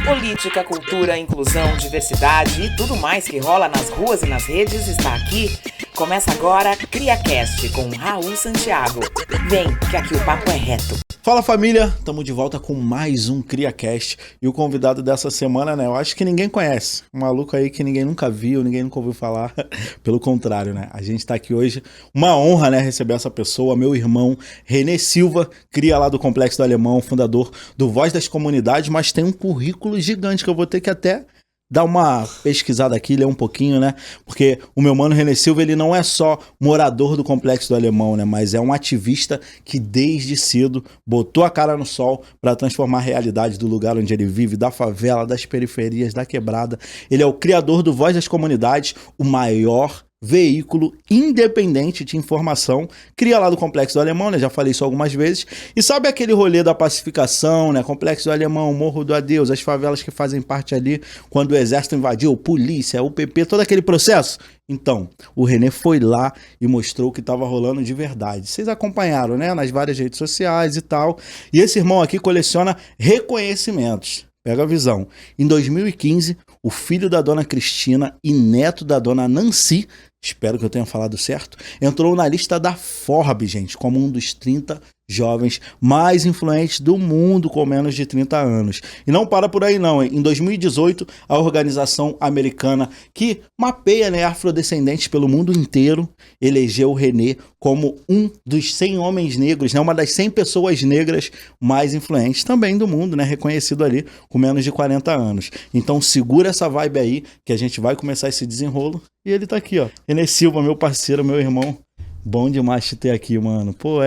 Política, cultura, inclusão, diversidade e tudo mais que rola nas ruas e nas redes está aqui. Começa agora CriaCast com Raul Santiago. Vem, que aqui o papo é reto. Fala família, estamos de volta com mais um CriaCast. E o convidado dessa semana, né, eu acho que ninguém conhece. Um maluco aí que ninguém nunca viu, ninguém nunca ouviu falar. Pelo contrário, né, a gente tá aqui hoje, uma honra, né, receber essa pessoa, meu irmão Renê Silva, cria lá do Complexo do Alemão, fundador do Voz das Comunidades, mas tem um currículo gigante que eu vou ter que até dar uma pesquisada aqui, ler um pouquinho, né? Porque o meu mano Renê Silva, ele não é só morador do Complexo do Alemão, né? Mas é um ativista que desde cedo botou a cara no sol para transformar a realidade do lugar onde ele vive, da favela, das periferias, da quebrada. Ele é o criador do Voz das Comunidades, o maior veículo independente de informação, cria lá do Complexo do Alemão, né? Já falei isso algumas vezes. E sabe aquele rolê da pacificação, né? Complexo do Alemão, Morro do Adeus, as favelas que fazem parte ali quando o exército invadiu, polícia, UPP, todo aquele processo? Então, o Renê foi lá e mostrou o que estava rolando de verdade. Vocês acompanharam, né? Nas várias redes sociais e tal. E esse irmão aqui coleciona reconhecimentos. Pega a visão. Em 2015, o filho da dona Cristina e neto da dona Nancy, espero que eu tenha falado certo, entrou na lista da Forbes, gente, como um dos 30 jovens mais influentes do mundo com menos de 30 anos. E não para por aí não, hein? Em 2018, a organização americana que mapeia, né, afrodescendentes pelo mundo inteiro, elegeu o Renê como um dos 100 homens negros, né, uma das 100 pessoas negras mais influentes também do mundo, né, reconhecido ali com menos de 40 anos. Então segura essa vibe aí que a gente vai começar esse desenrolo. E ele tá aqui, ó, Renê Silva, meu parceiro, meu irmão. Bom demais te ter aqui, mano. Pô,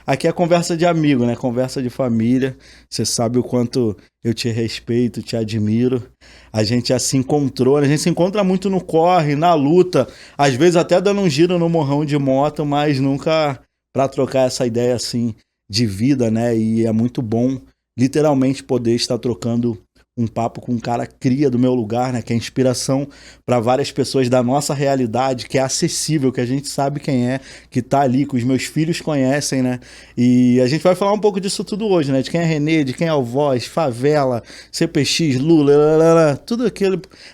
aqui é conversa de amigo, né? Conversa de família. Você sabe o quanto eu te respeito, te admiro. A gente já se encontrou, né? A gente se encontra muito no corre, na luta. Às vezes até dando um giro no morrão de moto, mas nunca pra trocar essa ideia, assim, de vida, né? E é muito bom, literalmente, poder estar trocando um papo com um cara cria do meu lugar, né? Que é inspiração para várias pessoas da nossa realidade, que é acessível, que a gente sabe quem é, que tá ali, que os meus filhos conhecem, né? E a gente vai falar um pouco disso tudo hoje, né? De quem é Renê, de quem é o Voz, favela, CPX, Lula, tudo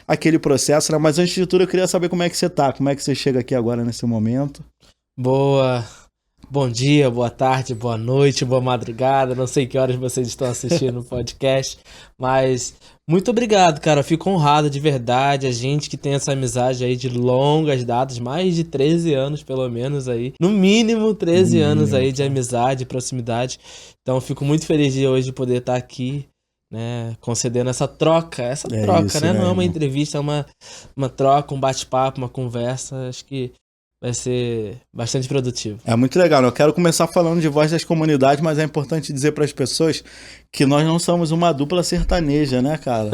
aquele processo, né? Mas antes de tudo eu queria saber como é que você tá, como é que você chega aqui agora nesse momento. Boa. Bom dia, boa tarde, boa noite, boa madrugada. Não sei que horas vocês estão assistindo o podcast, mas muito obrigado, cara. Eu fico honrado de verdade. A gente que tem essa amizade aí de longas datas, mais de 13 anos pelo menos aí. No mínimo 13 anos aí de amizade, proximidade. Então eu fico muito feliz de hoje poder estar aqui, né, concedendo essa troca, isso, né? Não é uma entrevista, é uma troca, um bate-papo, uma conversa. Acho que vai ser bastante produtivo. É muito legal, né? Eu quero começar falando de Voz das Comunidades, mas é importante dizer para as pessoas que nós não somos uma dupla sertaneja, né, cara?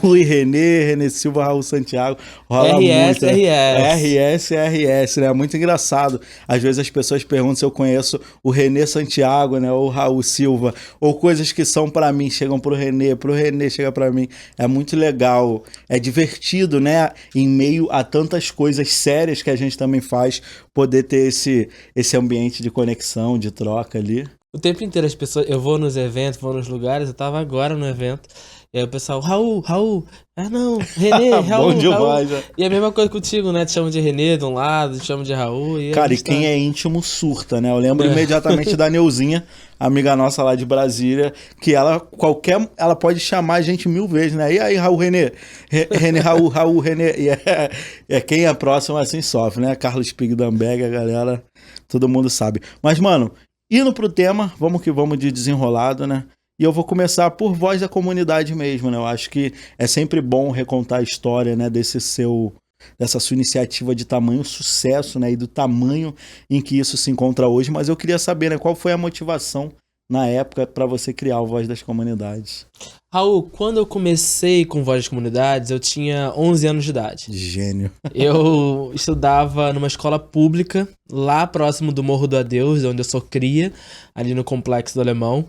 Raul e Renê Silva, Raul Santiago. Rola muito, né? RS, né? É muito engraçado. Às vezes as pessoas perguntam se eu conheço o Renê Santiago, né? Ou o Raul Silva. Ou coisas que são para mim, chegam pro Renê chega para mim. É muito legal. É divertido, né? Em meio a tantas coisas sérias que a gente também faz, poder ter esse ambiente de conexão, de troca ali. O tempo inteiro as pessoas, eu vou nos eventos, vou nos lugares, eu tava agora no evento, e aí o pessoal, Raul, Renê, Raul, Bom demais, Raul. E a mesma coisa contigo, né? Te chamo de Renê de um lado, te chamo de Raul. E cara, e quem é íntimo surta, né? Eu lembro imediatamente da Neuzinha, amiga nossa lá de Brasília, que ela pode chamar a gente 1000 vezes, né? E aí, Raul, Renê, Raul, Renê. E quem é próximo assim sofre, né? Carlos Pigdamberg, a galera, todo mundo sabe. Mas, mano, indo pro tema, vamos que vamos de desenrolado, né? E eu vou começar por Voz da Comunidade mesmo, né? Eu acho que é sempre bom recontar a história, né, dessa sua iniciativa de tamanho sucesso, né? E do tamanho em que isso se encontra hoje. Mas eu queria saber, né, qual foi a motivação na época para você criar o Voz das Comunidades? Raul, quando eu comecei com Voz das Comunidades, eu tinha 11 anos de idade. Gênio. Eu estudava numa escola pública, lá próximo do Morro do Adeus, onde eu sou cria, ali no Complexo do Alemão.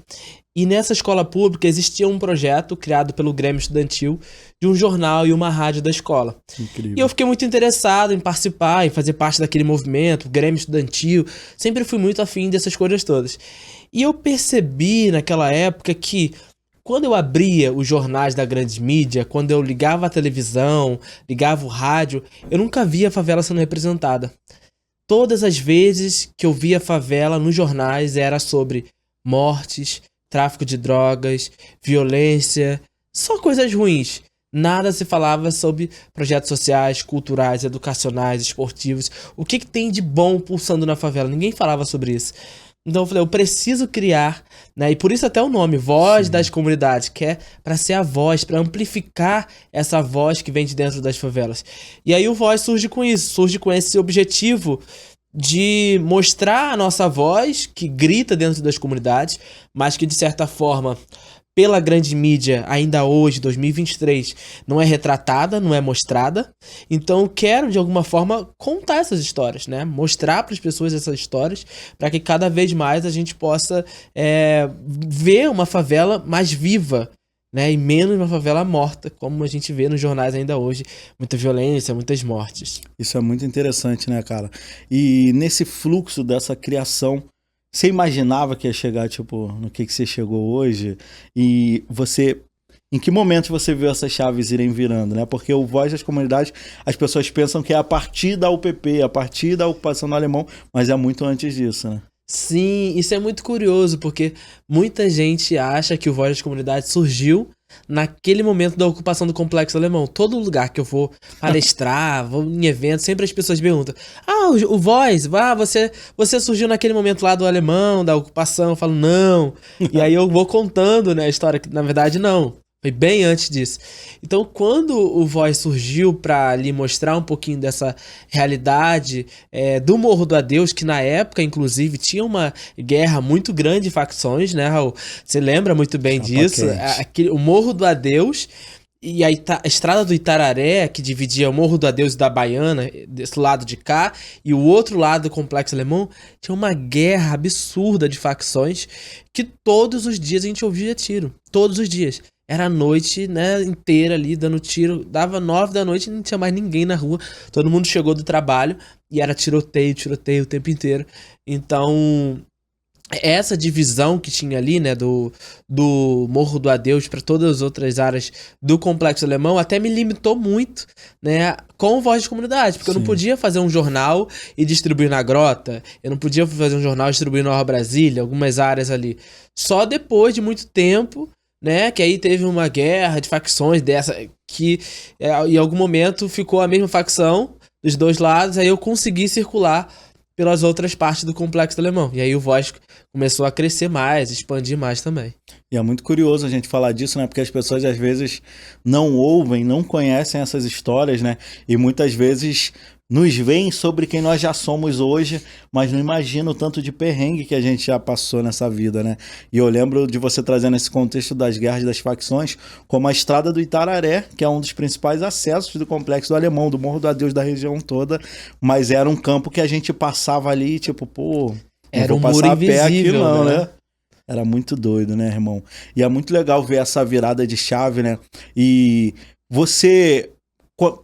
E nessa escola pública existia um projeto criado pelo Grêmio Estudantil de um jornal e uma rádio da escola. Incrível. E eu fiquei muito interessado em participar, em fazer parte daquele movimento, Grêmio Estudantil. Sempre fui muito afim dessas coisas todas. E eu percebi naquela época que quando eu abria os jornais da grande mídia, quando eu ligava a televisão, ligava o rádio, eu nunca via a favela sendo representada. Todas as vezes que eu via a favela nos jornais era sobre mortes, tráfico de drogas, violência, só coisas ruins. Nada se falava sobre projetos sociais, culturais, educacionais, esportivos. O que tem de bom pulsando na favela? Ninguém falava sobre isso. Então eu falei, eu preciso criar, né? E por isso até o nome, Voz das Comunidades, que é para ser a voz, para amplificar essa voz que vem de dentro das favelas. E aí o Voz surge com isso, surge com esse objetivo de mostrar a nossa voz, que grita dentro das comunidades, mas que de certa forma, pela grande mídia, ainda hoje, 2023, não é retratada, não é mostrada. Então eu quero, de alguma forma, contar essas histórias, né? Mostrar para as pessoas essas histórias, para que cada vez mais a gente possa ver uma favela mais viva, né? E menos uma favela morta, como a gente vê nos jornais ainda hoje. Muita violência, muitas mortes. Isso é muito interessante, né, cara? E nesse fluxo dessa criação, você imaginava que ia chegar, tipo, no que você chegou hoje? E você... Em que momento você viu essas chaves irem virando, né? Porque o Voz das Comunidades, as pessoas pensam que é a partir da UPP, a partir da ocupação do Alemão, mas é muito antes disso, né? Sim, isso é muito curioso, porque muita gente acha que o Voz das Comunidades surgiu naquele momento da ocupação do Complexo Alemão. Todo lugar que eu vou palestrar, vou em eventos, sempre as pessoas perguntam: o Voz, você surgiu naquele momento lá do Alemão, da ocupação? Eu falo, não. E aí eu vou contando, né, a história, que na verdade não. Foi bem antes disso. Então, quando o Voz surgiu para lhe mostrar um pouquinho dessa realidade do Morro do Adeus, que na época, inclusive, tinha uma guerra muito grande de facções, né, Raul? Você lembra muito bem disso? O Morro do Adeus e a estrada do Itararé, que dividia o Morro do Adeus e da Baiana, desse lado de cá, e o outro lado do Complexo Alemão, tinha uma guerra absurda de facções que todos os dias a gente ouvia tiro. Todos os dias. Era a noite, né, inteira ali, dando tiro. Dava 9 da noite e não tinha mais ninguém na rua. Todo mundo chegou do trabalho e era tiroteio o tempo inteiro. Então, essa divisão que tinha ali, né, do Morro do Adeus para todas as outras áreas do Complexo Alemão, até me limitou muito, né, com o Voz das Comunidades. Porque eu não podia fazer um jornal e distribuir na Grota. Eu não podia fazer um jornal e distribuir na Nova Brasília, algumas áreas ali. Só depois de muito tempo, né, que aí teve uma guerra de facções dessa, que em algum momento ficou a mesma facção dos dois lados, aí eu consegui circular pelas outras partes do Complexo Alemão. E aí o Voz começou a crescer mais, expandir mais também. E é muito curioso a gente falar disso, né? Porque as pessoas às vezes não ouvem, não conhecem essas histórias, né? E muitas vezes nos veem sobre quem nós já somos hoje, mas não imaginam o tanto de perrengue que a gente já passou nessa vida, né? E eu lembro de você trazendo esse contexto das guerras das facções, como a estrada do Itararé, que é um dos principais acessos do Complexo do Alemão, do Morro do Adeus da região toda, mas era um campo que a gente passava ali, tipo, pô, era um muro invisível, não, né? Era muito doido, né, irmão? E é muito legal ver essa virada de chave, né? E você...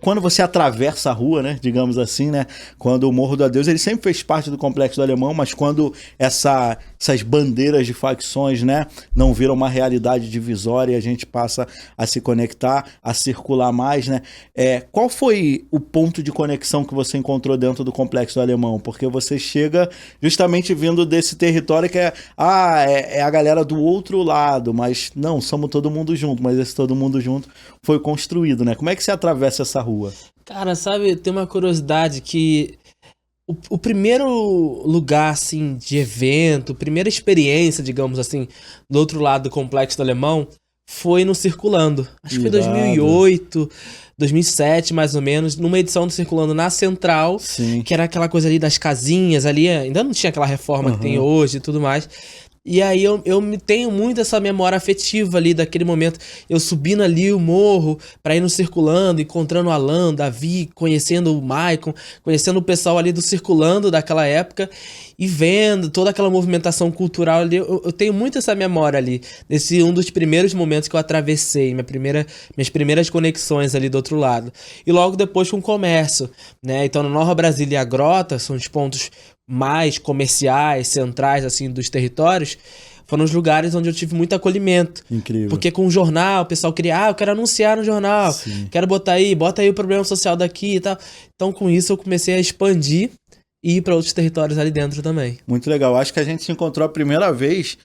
Quando você atravessa a rua, né, digamos assim, né, quando o Morro do Adeus, ele sempre fez parte do Complexo do Alemão, mas quando essas bandeiras de facções, né, não viram uma realidade divisória e a gente passa a se conectar, a circular mais, né, qual foi o ponto de conexão que você encontrou dentro do Complexo do Alemão? Porque você chega justamente vindo desse território que é a galera do outro lado, mas não, somos todo mundo junto, mas esse todo mundo junto foi construído, né? Como é que você atravessa essa rua? Cara, sabe, tem uma curiosidade que o primeiro lugar, assim, de evento, primeira experiência, digamos assim, do outro lado do Complexo do Alemão, foi no Circulando. Acho que foi 2008, 2007, mais ou menos, numa edição do Circulando na Central, sim, que era aquela coisa ali das casinhas ali, ainda não tinha aquela reforma que tem hoje e tudo mais. E aí eu tenho muito essa memória afetiva ali daquele momento, eu subindo ali o morro pra ir no Circulando, encontrando o Alan, Davi, conhecendo o Maicon, conhecendo o pessoal ali do Circulando daquela época e vendo toda aquela movimentação cultural ali. Eu tenho muito essa memória ali, desse um dos primeiros momentos que eu atravessei, minhas primeiras conexões ali do outro lado. E logo depois com o comércio, né? Então na Nova Brasília e a Grota são os pontos mais comerciais, centrais, assim, dos territórios. foram os lugares onde eu tive muito acolhimento. Incrível. Porque com o jornal, o pessoal queria, eu quero anunciar no jornal, Sim. quero botar aí, bota aí o problema social daqui e tal. Então, com isso, eu comecei a expandir e ir para outros territórios ali dentro também. Muito legal. Acho que a gente se encontrou a primeira vez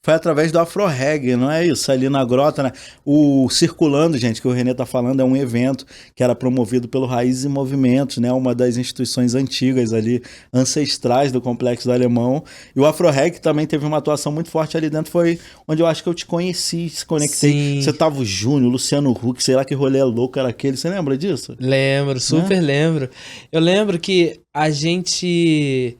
foi através do Afro Reggae, não é isso? Ali na grota, né? O Circulando, gente, que o Renê tá falando, é um evento que era promovido pelo Raízes e Movimentos, né? Uma das instituições antigas ali, ancestrais do Complexo do Alemão. E o Afro Reggae também teve uma atuação muito forte ali dentro, foi onde eu acho que eu te conheci, se conectei. Sim. Você tava o Júnior, Luciano Huck, sei lá que rolê louco era aquele. Você lembra disso? Lembro, super lembro. Eu lembro que a gente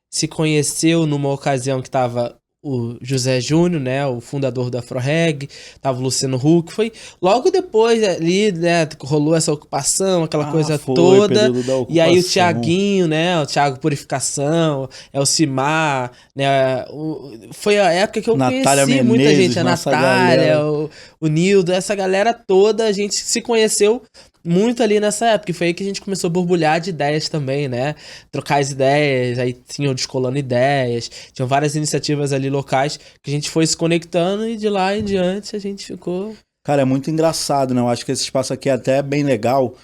se conheceu numa ocasião que tava o José Júnior, né, o fundador do Afro Reggae, tava o Luciano Huck, foi logo depois ali, né, rolou essa ocupação, aquela coisa toda, e aí o Thiaguinho, né, o Thiago Purificação, Elcimar, né, foi a época que eu Natália conheci Menezes, muita gente, a Natália, galera. o Nildo, essa galera toda, a gente se conheceu muito ali nessa época, e foi aí que a gente começou a borbulhar de ideias também, né? Trocar as ideias, aí tinham Descolando Ideias, tinham várias iniciativas ali locais que a gente foi se conectando e de lá em diante a gente ficou... Cara, é muito engraçado, né? Eu acho que esse espaço aqui é até bem legal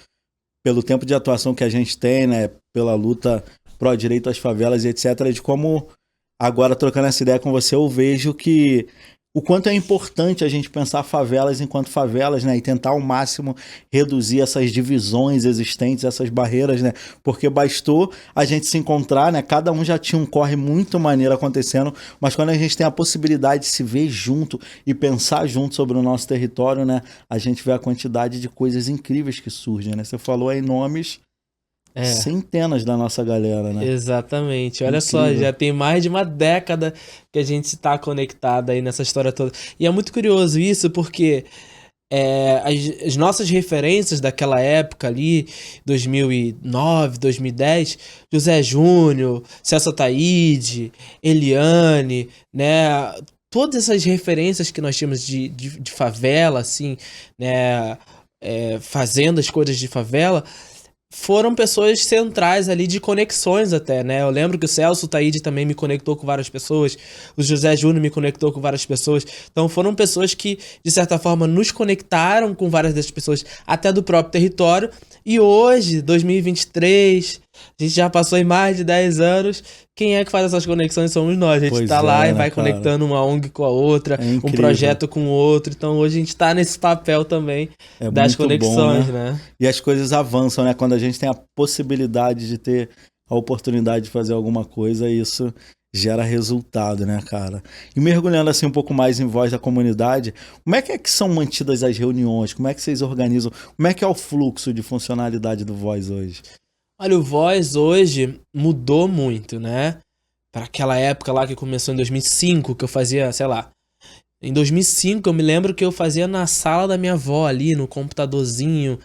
pelo tempo de atuação que a gente tem, né? Pela luta pró direito às favelas e etc. De como, agora trocando essa ideia com você, eu vejo que o quanto é importante a gente pensar favelas enquanto favelas, né? E tentar ao máximo reduzir essas divisões existentes, essas barreiras, né? Porque bastou a gente se encontrar, né? Cada um já tinha um corre muito maneiro acontecendo, mas quando a gente tem a possibilidade de se ver junto e pensar junto sobre o nosso território, né? A gente vê a quantidade de coisas incríveis que surgem, né? Você falou aí nomes... centenas da nossa galera, né? Exatamente. Olha Incrível. só, já tem mais de uma década que a gente está conectado aí nessa história toda. E é muito curioso isso, porque as nossas referências daquela época ali, 2009, 2010, José Júnior, Celso Ataíde, Eliane, né? Todas essas referências que nós tínhamos de favela, assim, né? Fazendo as coisas de favela, foram pessoas centrais ali de conexões até, né? Eu lembro que o Celso Taíde também me conectou com várias pessoas, o José Júnior me conectou com várias pessoas. Então foram pessoas que, de certa forma, nos conectaram com várias dessas pessoas, até do próprio território. E hoje, 2023, a gente já passou em mais de 10 anos. Quem é que faz essas conexões somos nós. A gente tá lá e vai conectando uma ONG com a outra, um projeto com o outro. Então hoje a gente tá nesse papel também das conexões, bom, né? E as coisas avançam, né? Quando a gente tem a possibilidade de ter a oportunidade de fazer alguma coisa, isso gera resultado, né, cara? E mergulhando assim um pouco mais em voz da comunidade, como é que são mantidas as reuniões? Como é que vocês organizam? Como é que é o fluxo de funcionalidade do Voz hoje? Olha, o Voz hoje mudou muito, né? Para aquela época lá que começou em 2005, que eu fazia, sei lá... Em 2005 eu me lembro que eu fazia na sala da minha avó ali, no computadorzinho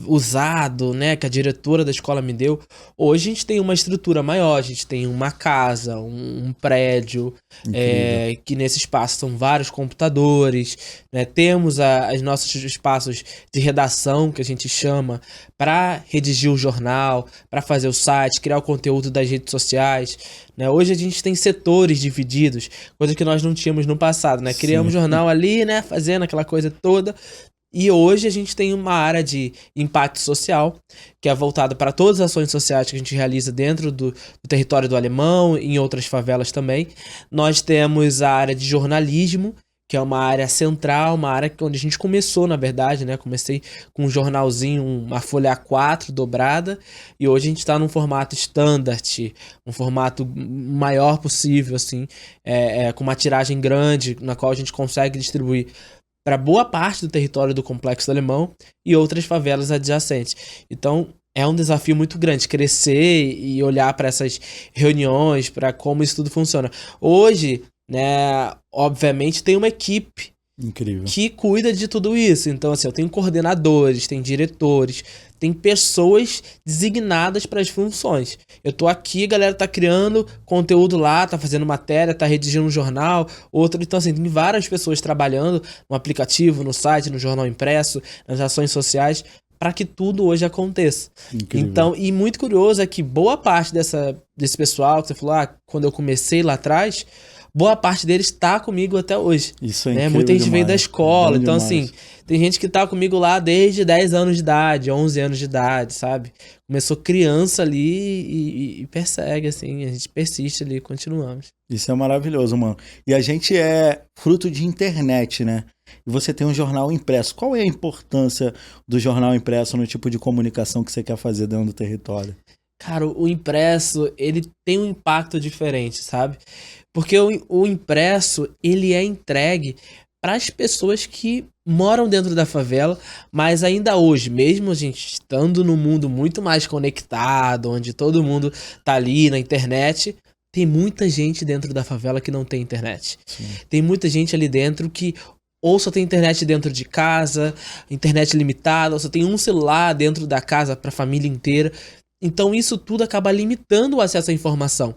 usado, né, que a diretora da escola me deu. Hoje a gente tem uma estrutura maior, a gente tem uma casa, um prédio, que nesse espaço são vários computadores, né, temos os nossos espaços de redação, que a gente chama, para redigir o jornal, para fazer o site, criar o conteúdo das redes sociais, né. Hoje a gente tem setores divididos, coisa que nós não tínhamos no passado, né, criamos jornal ali, né, fazendo aquela coisa toda. E hoje a gente tem uma área de impacto social, que é voltada para todas as ações sociais que a gente realiza dentro do território do Alemão e em outras favelas também. Nós temos a área de jornalismo, que é uma área central, uma área onde a gente começou, na verdade, né? Comecei com um jornalzinho, uma folha A4 dobrada, e hoje a gente está num formato standard, um formato maior possível, assim, com uma tiragem grande, na qual a gente consegue distribuir para boa parte do território do Complexo do Alemão e outras favelas adjacentes. Então, é um desafio muito grande crescer e olhar para essas reuniões, para como isso tudo funciona. Hoje, né, obviamente tem uma equipe incrível que cuida de tudo isso. Então, assim, eu tenho coordenadores, tem diretores, tem pessoas designadas para as funções. Eu tô aqui, a galera tá criando conteúdo lá, tá fazendo matéria, tá redigindo um jornal, outro. Então, assim, tem várias pessoas trabalhando no aplicativo, no site, no jornal impresso, nas ações sociais, para que tudo hoje aconteça. Incrível. Então, e muito curioso é que boa parte desse pessoal que você falou, quando eu comecei lá atrás, boa parte deles tá comigo até hoje. Isso é né? incrível Muita gente veio da demais. escola, Bom então demais. assim, tem gente que tá comigo lá desde 10 anos de idade, 11 anos de idade, sabe? Começou criança ali e persegue, assim, a gente persiste ali, continuamos. Isso é maravilhoso, mano. E a gente é fruto de internet, né? E você tem um jornal impresso. Qual é a importância do jornal impresso no tipo de comunicação que você quer fazer dentro do território? Cara, o impresso, ele tem um impacto diferente, sabe? Porque o impresso, ele é entregue para as pessoas que moram dentro da favela, mas ainda hoje, mesmo a gente estando num mundo muito mais conectado, onde todo mundo tá ali na internet, tem muita gente dentro da favela que não tem internet. Sim. Tem muita gente ali dentro que ou só tem internet dentro de casa, internet limitada, ou só tem um celular dentro da casa para a família inteira. Então isso tudo acaba limitando o acesso à informação.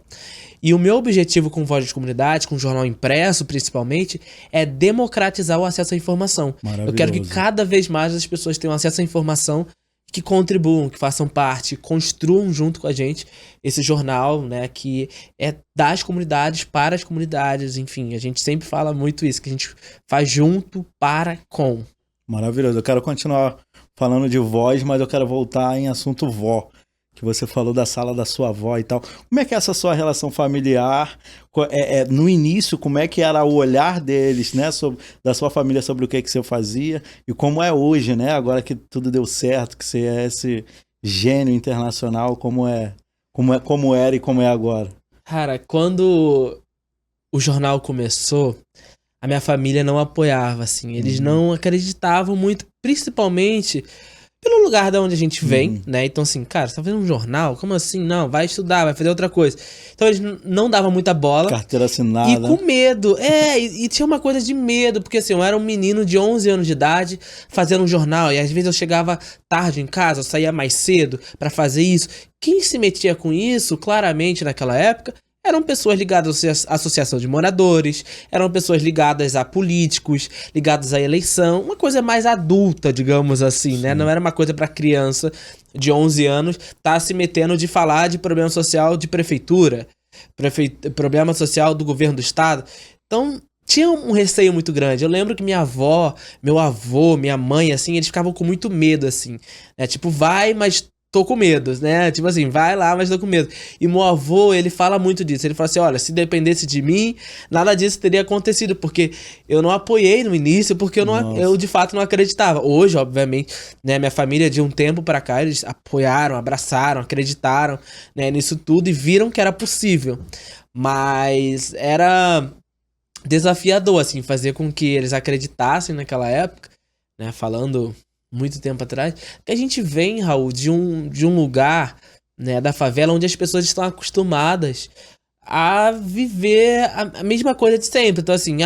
E o meu objetivo com Voz de Comunidade, com o jornal impresso principalmente, é democratizar o acesso à informação. Eu quero que cada vez mais as pessoas tenham acesso à informação, que contribuam, que façam parte, construam junto com a gente esse jornal, né, que é das comunidades para as comunidades, enfim, a gente sempre fala muito isso, que a gente faz junto para com. Maravilhoso. Eu quero continuar falando de voz, mas eu quero voltar em assunto vó, que você falou da sala da sua avó e tal. Como é que é essa sua relação familiar? No início, como é que era o olhar deles, né, da sua família sobre o que você fazia? E como é hoje, né, agora que tudo deu certo, que você é esse gênio internacional, como era e como é agora? Cara, quando o jornal começou, a minha família não apoiava, assim. Eles não acreditavam muito, principalmente pelo lugar de onde a gente vem, né? Então, assim, cara, você tá fazendo um jornal? Como assim? Não, vai estudar, vai fazer outra coisa. Então, eles não davam muita bola. Carteira assinada. E com medo. E tinha uma coisa de medo, porque assim, eu era um menino de 11 anos de idade fazendo um jornal, e às vezes eu chegava tarde em casa, eu saía mais cedo pra fazer isso. Quem se metia com isso, claramente, naquela época, eram pessoas ligadas à associação de moradores, eram pessoas ligadas a políticos, ligadas à eleição, uma coisa mais adulta, digamos assim, né? Não era uma coisa pra criança de 11 anos tá se metendo de falar de problema social de prefeitura, problema social do governo do estado. Então, tinha um receio muito grande. Eu lembro que minha avó, meu avô, minha mãe, assim, eles ficavam com muito medo, assim, né? Tipo, vai, mas tô com medo, né? Tipo assim, vai lá, mas tô com medo. E meu avô, ele fala muito disso. Ele fala assim, olha, se dependesse de mim, nada disso teria acontecido, porque eu não apoiei no início, porque eu de fato não acreditava. Hoje, obviamente, né, minha família de um tempo pra cá, eles apoiaram, abraçaram, acreditaram, né, nisso tudo e viram que era possível. Mas era desafiador, assim, fazer com que eles acreditassem naquela época, né, falando muito tempo atrás, que a gente vem, Raul, de um lugar, né, da favela, onde as pessoas estão acostumadas a viver a mesma coisa de sempre. Então, assim,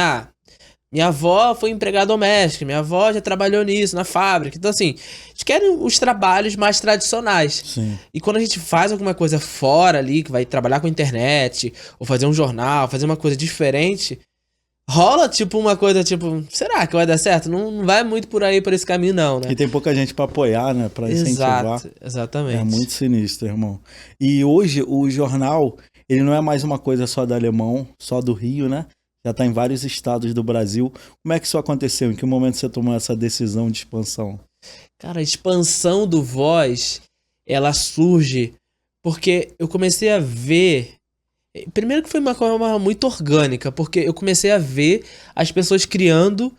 minha avó foi empregada doméstica, minha avó já trabalhou nisso, na fábrica. Então, assim, eles querem os trabalhos mais tradicionais. Sim. E quando a gente faz alguma coisa fora ali, que vai trabalhar com internet, ou fazer um jornal, fazer uma coisa diferente, rola, tipo, uma coisa, tipo, será que vai dar certo? Não vai muito por aí, por esse caminho, não, né? E tem pouca gente pra apoiar, né? Pra incentivar. Exatamente. É muito sinistro, irmão. E hoje o jornal, ele não é mais uma coisa só do Alemão, só do Rio, né? Já tá em vários estados do Brasil. Como é que isso aconteceu? Em que momento você tomou essa decisão de expansão? Cara, a expansão do Voz, ela surge porque eu comecei a ver... Primeiro que foi uma coisa muito orgânica, porque eu comecei a ver as pessoas criando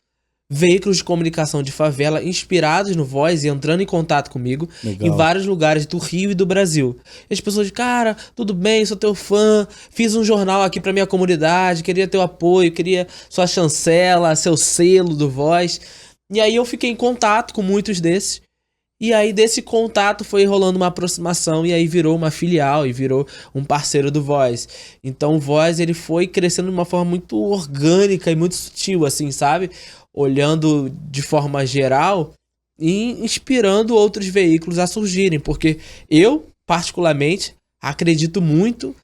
veículos de comunicação de favela inspirados no Voz e entrando em contato comigo. Legal. Em vários lugares do Rio e do Brasil. E as pessoas, cara, tudo bem, sou teu fã, fiz um jornal aqui pra minha comunidade, queria teu apoio, queria sua chancela, seu selo do Voz. E aí eu fiquei em contato com muitos desses. E aí desse contato foi rolando uma aproximação e aí virou uma filial e virou um parceiro do Voz. Então o Voz, ele foi crescendo de uma forma muito orgânica e muito sutil, assim, sabe? Olhando de forma geral e inspirando outros veículos a surgirem. Porque eu, particularmente, acredito muito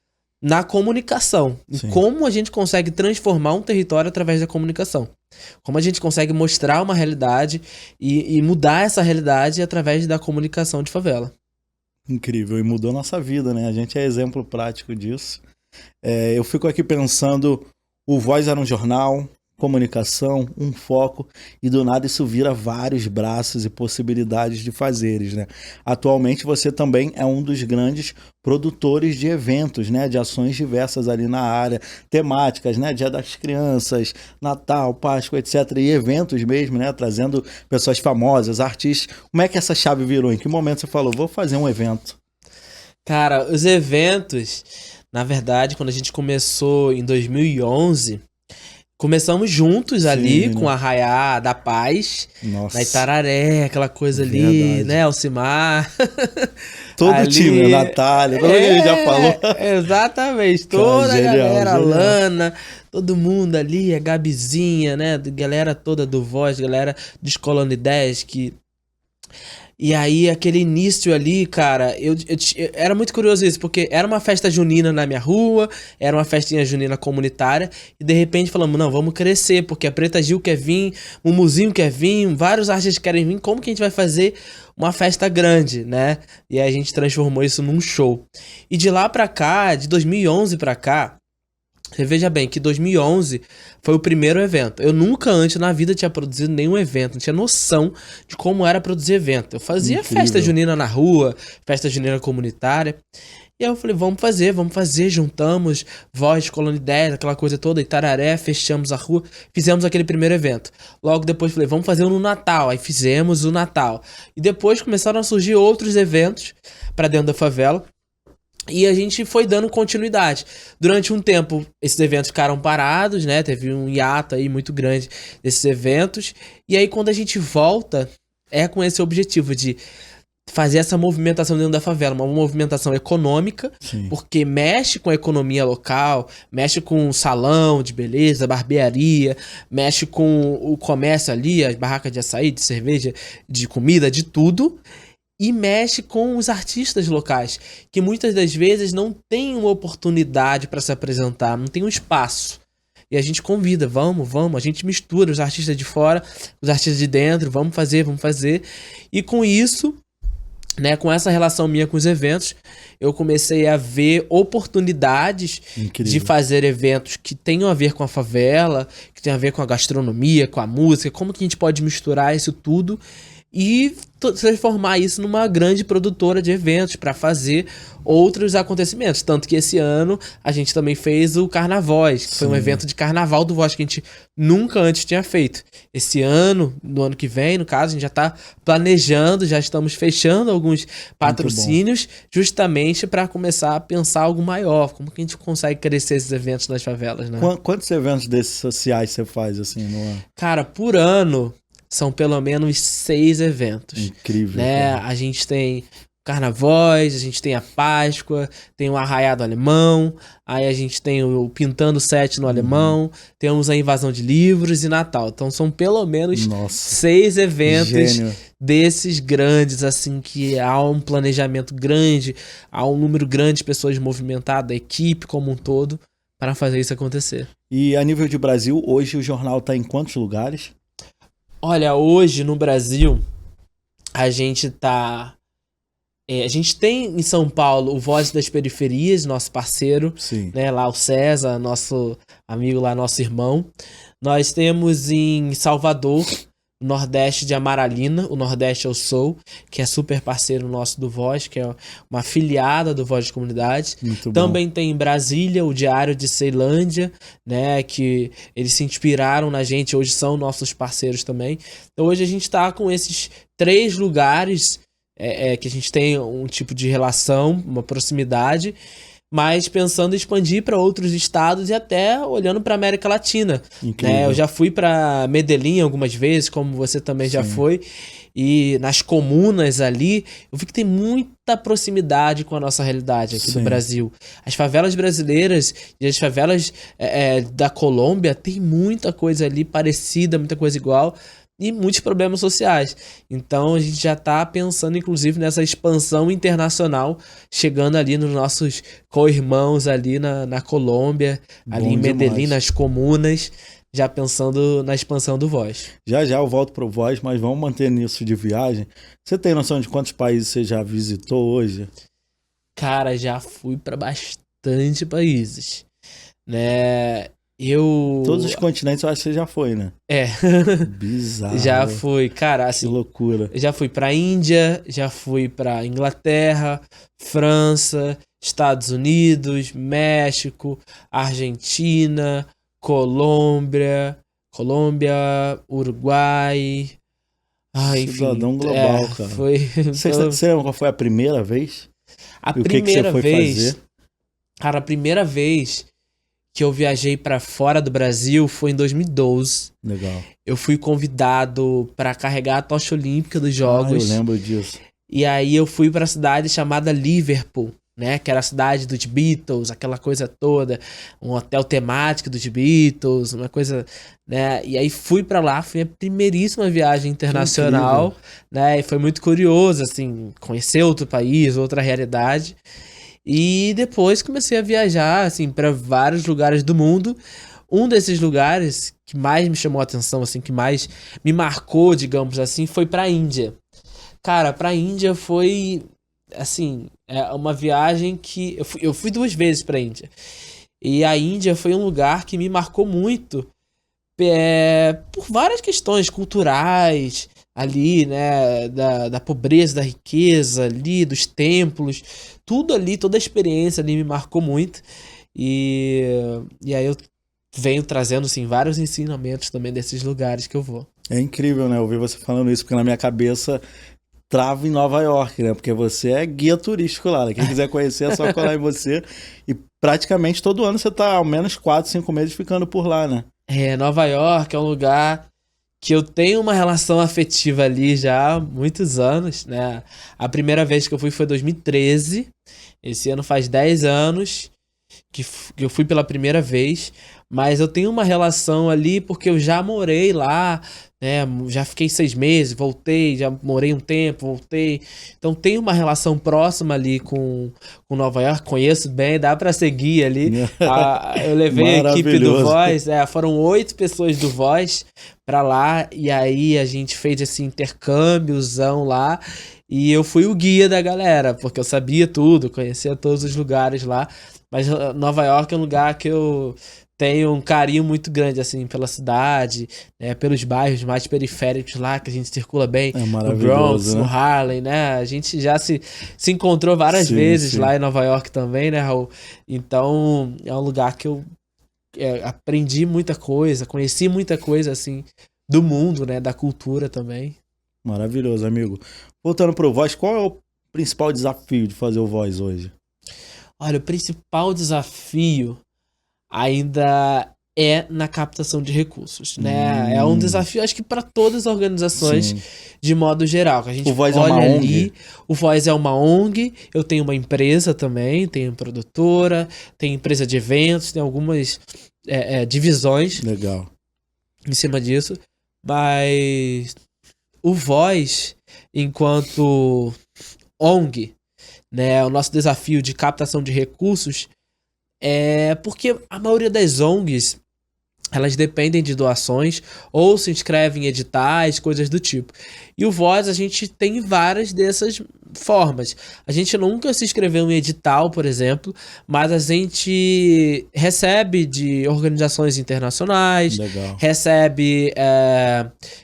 na comunicação. E como a gente consegue transformar um território através da comunicação. Como a gente consegue mostrar uma realidade e mudar essa realidade através da comunicação de favela. Incrível, e mudou nossa vida, né? A gente é exemplo prático disso. Eu fico aqui pensando O Voz era um jornal, comunicação, um foco, e do nada isso vira vários braços e possibilidades de fazeres, né? Atualmente você também é um dos grandes produtores de eventos, né? De ações diversas ali na área, temáticas, né? Dia das Crianças, Natal, Páscoa, etc. E eventos mesmo, né? Trazendo pessoas famosas, artistas. Como é que essa chave virou? Em que momento você falou, vou fazer um evento? Cara, os eventos, na verdade, quando a gente começou em 2011, começamos juntos ali, Sim, com né? a Arraiá da Paz, Nossa, na Itararé, aquela coisa ali, verdade. né, Alcimar. Todo o Ali- time, a Natália, todo mundo que a gente já falou. Exatamente, Cara, toda a genial, galera, a genial. Lana, todo mundo ali, a Gabizinha, né, galera toda do Voz, galera do Escola 10 que... E aí, aquele início ali, cara, era muito curioso isso, porque era uma festa junina na minha rua, era uma festinha junina comunitária, e de repente falamos, não, vamos crescer, porque a Preta Gil quer vir, o Muzinho quer vir, vários artistas querem vir, como que a gente vai fazer uma festa grande, né? E aí a gente transformou isso num show. E de lá pra cá, de 2011 pra cá, você veja bem que 2011 foi o primeiro evento. Eu nunca antes na vida tinha produzido nenhum evento, não tinha noção de como era produzir evento. Eu fazia Incrível. festa junina na rua, festa junina comunitária. E aí eu falei, vamos fazer, juntamos Voz, Colônia 10, aquela coisa toda, Itararé, fechamos a rua, fizemos aquele primeiro evento. Logo depois falei, vamos fazer um no Natal, aí fizemos o Natal. E depois começaram a surgir outros eventos pra dentro da favela. E a gente foi dando continuidade. Durante um tempo, esses eventos ficaram parados, né? Teve um hiato aí muito grande desses eventos. E aí, quando a gente volta, é com esse objetivo de fazer essa movimentação dentro da favela. Uma movimentação econômica, Sim. porque mexe com a economia local, mexe com o salão de beleza, barbearia, mexe com o comércio ali, as barracas de açaí, de cerveja, de comida, de tudo. E mexe com os artistas locais, que muitas das vezes não tem uma oportunidade para se apresentar, não tem um espaço. E a gente convida, vamos, a gente mistura os artistas de fora, os artistas de dentro, vamos fazer. E com isso, né, com essa relação minha com os eventos, eu comecei a ver oportunidades Incrível. de fazer eventos que tenham a ver com a favela, que tenham a ver com a gastronomia, com a música, como que a gente pode misturar isso tudo e transformar isso numa grande produtora de eventos para fazer outros acontecimentos. Tanto que esse ano a gente também fez o Carnavóis, que foi um Sim. evento de carnaval do Voz que a gente nunca antes tinha feito. Esse ano, no ano que vem, no caso, a gente já está planejando, já estamos fechando alguns patrocínios justamente para começar a pensar algo maior. Como que a gente consegue crescer esses eventos nas favelas, né? Quantos eventos desses sociais você faz assim no ano? Cara, por ano são pelo menos 6 eventos. Incrível. Né? Cara. A gente tem Carnavóis, a gente tem a Páscoa, tem o Arraiado Alemão, aí a gente tem o Pintando 7 no Alemão, temos a Invasão de Livros e Natal. Então são pelo menos Nossa, 6 eventos gênio. desses grandes, assim, que há um planejamento grande, há um número grande de pessoas movimentadas, a equipe como um todo, para fazer isso acontecer. E a nível de Brasil, hoje o jornal está em quantos lugares? Olha, hoje no Brasil, a gente tá... a gente tem em São Paulo o Voz das Periferias, nosso parceiro, Sim. né? Lá o César, nosso amigo lá, nosso irmão. Nós temos em Salvador, o Nordeste de Amaralina, o Nordeste Eu Sou, que é super parceiro nosso do Voz, que é uma afiliada do Voz de Comunidade. Muito bom. Também tem em Brasília o Diário de Ceilândia, né, que eles se inspiraram na gente, hoje são nossos parceiros também. Então hoje a gente tá com esses 3 lugares que a gente tem um tipo de relação, uma proximidade, mas pensando em expandir para outros estados e até olhando para América Latina. Incrível. Né? Eu já fui para Medellín algumas vezes, como você também já Sim. foi, e nas comunas ali, eu vi que tem muita proximidade com a nossa realidade aqui Sim. do Brasil. As favelas brasileiras e as favelas da Colômbia tem muita coisa ali parecida, muita coisa igual, e muitos problemas sociais. Então a gente já está pensando, inclusive, nessa expansão internacional, chegando ali nos nossos co-irmãos ali na Colômbia, ali Bom em Medellín, demais. nas comunas, já pensando na expansão do Voz. Já eu volto pro Voz, mas vamos manter nisso de viagem. Você tem noção de quantos países você já visitou hoje? Cara, já fui para bastante países, né? Todos os continentes eu acho que você já foi, né? É. Bizarro. Já fui, cara, assim. Que loucura. Já fui pra Índia, já fui pra Inglaterra, França, Estados Unidos, México, Argentina, Colômbia, Uruguai. Ah, enfim. Cidadão global, cara. Foi. Você lembra qual foi a primeira vez? A E o que primeira você foi vez. fazer? Cara, a primeira vez que eu viajei pra fora do Brasil foi em 2012. Legal. Eu fui convidado pra carregar a tocha olímpica dos Jogos. Eu lembro disso. E aí eu fui pra cidade chamada Liverpool, né? Que era a cidade dos Beatles, aquela coisa toda. Um hotel temático dos Beatles, uma coisa, né? E aí fui pra lá, foi a primeiríssima viagem internacional, né? E foi muito curioso, assim, conhecer outro país, outra realidade. E depois comecei a viajar, assim, pra vários lugares do mundo. Um desses lugares que mais me chamou a atenção, assim, que mais me marcou, digamos assim, foi pra Índia. Cara, pra Índia foi, assim, uma viagem que... Eu fui 2 vezes pra Índia. E a Índia foi um lugar que me marcou muito por várias questões culturais ali, né? Da pobreza, da riqueza ali, dos templos. Tudo ali, toda a experiência ali me marcou muito. E aí eu venho trazendo, assim, vários ensinamentos também desses lugares que eu vou. É incrível, né? Ouvir você falando isso, porque na minha cabeça trava em Nova York, né? Porque você é guia turístico lá, né? Quem quiser conhecer é só colar em você. E praticamente todo ano você tá ao menos 4, 5 meses ficando por lá, né? Nova York é um lugar que eu tenho uma relação afetiva ali já há muitos anos, né? A primeira vez que eu fui foi em 2013. Esse ano faz 10 anos que eu fui pela primeira vez. Mas eu tenho uma relação ali porque eu já morei lá, né? Já fiquei 6 meses, voltei, já morei um tempo, voltei. Então tenho uma relação próxima ali com Nova York, conheço bem, dá pra seguir ali. Eu levei a equipe do Voz, foram 8 pessoas do Voz pra lá, e aí a gente fez esse intercâmbiozão lá. E eu fui o guia da galera, porque eu sabia tudo, conhecia todos os lugares lá. Mas Nova York é um lugar que eu tenho um carinho muito grande, assim, pela cidade, né, pelos bairros mais periféricos lá, que a gente circula bem, no Bronx, né? No Harlem, né? A gente já se encontrou várias vezes lá em Nova York também, né, Raul? Então, é um lugar que eu aprendi muita coisa, conheci muita coisa, assim, do mundo, né, da cultura também. Maravilhoso, amigo. Voltando pro Voz, qual é o principal desafio de fazer o Voz hoje? Olha, o principal desafio ainda é na captação de recursos, né? É um desafio, acho que para todas as organizações, de modo geral. Que a gente o Voz olha é uma ali, ONG? O Voz é uma ONG, eu tenho uma empresa também, tenho produtora, tenho empresa de eventos, tem algumas divisões. Legal. Em cima disso, mas o Voz, enquanto ONG, né, o nosso desafio de captação de recursos é porque a maioria das ONGs, elas dependem de doações ou se inscrevem em editais, coisas do tipo. E o Voz, a gente tem várias dessas formas. A gente nunca se inscreveu em edital, por exemplo, mas a gente recebe de organizações internacionais, Legal. recebe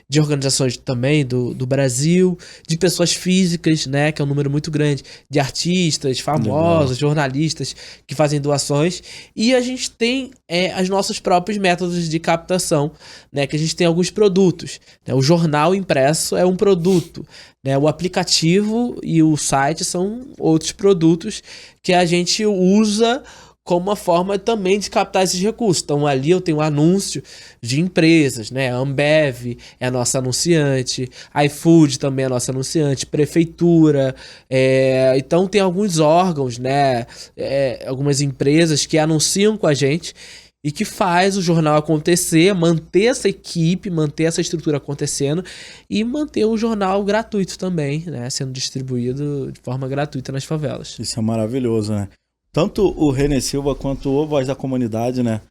de organizações também do Brasil, de pessoas físicas, né, que é um número muito grande, de artistas, famosos, jornalistas que fazem doações, e a gente tem os nossos próprios métodos de captação, né, que a gente tem alguns produtos, né, o jornal impresso é um produto, né, o aplicativo e o site são outros produtos que a gente usa como uma forma também de captar esses recursos. Então ali eu tenho um anúncio de empresas, né? A Ambev é a nossa anunciante, iFood também é a nossa anunciante, prefeitura, então tem alguns órgãos, né? Algumas empresas que anunciam com a gente e que faz o jornal acontecer, manter essa equipe, manter essa estrutura acontecendo e manter o jornal gratuito também, né? Sendo distribuído de forma gratuita nas favelas. Isso é maravilhoso, né? Tanto o René Silva quanto o Voz da Comunidade, né?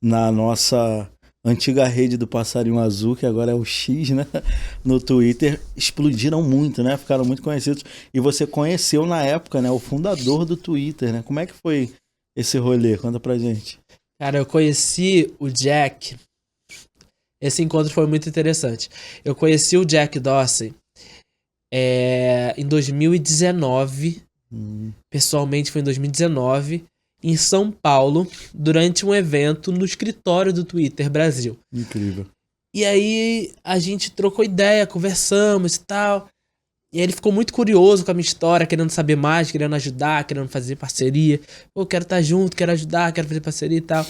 Na nossa antiga rede do Passarinho Azul, que agora é o X, né? No Twitter, explodiram muito, né? Ficaram muito conhecidos. E você conheceu na época, né? O fundador do Twitter, né? Como é que foi esse rolê? Conta pra gente. Cara, eu conheci o Jack. Esse encontro foi muito interessante. Eu conheci o Jack Dorsey em 2019. Pessoalmente foi em 2019, em São Paulo, durante um evento no escritório do Twitter Brasil. Incrível. E aí a gente trocou ideia, conversamos e tal. E aí ele ficou muito curioso com a minha história, querendo saber mais, querendo ajudar, querendo fazer parceria. Pô, quero estar junto, quero ajudar, quero fazer parceria e tal.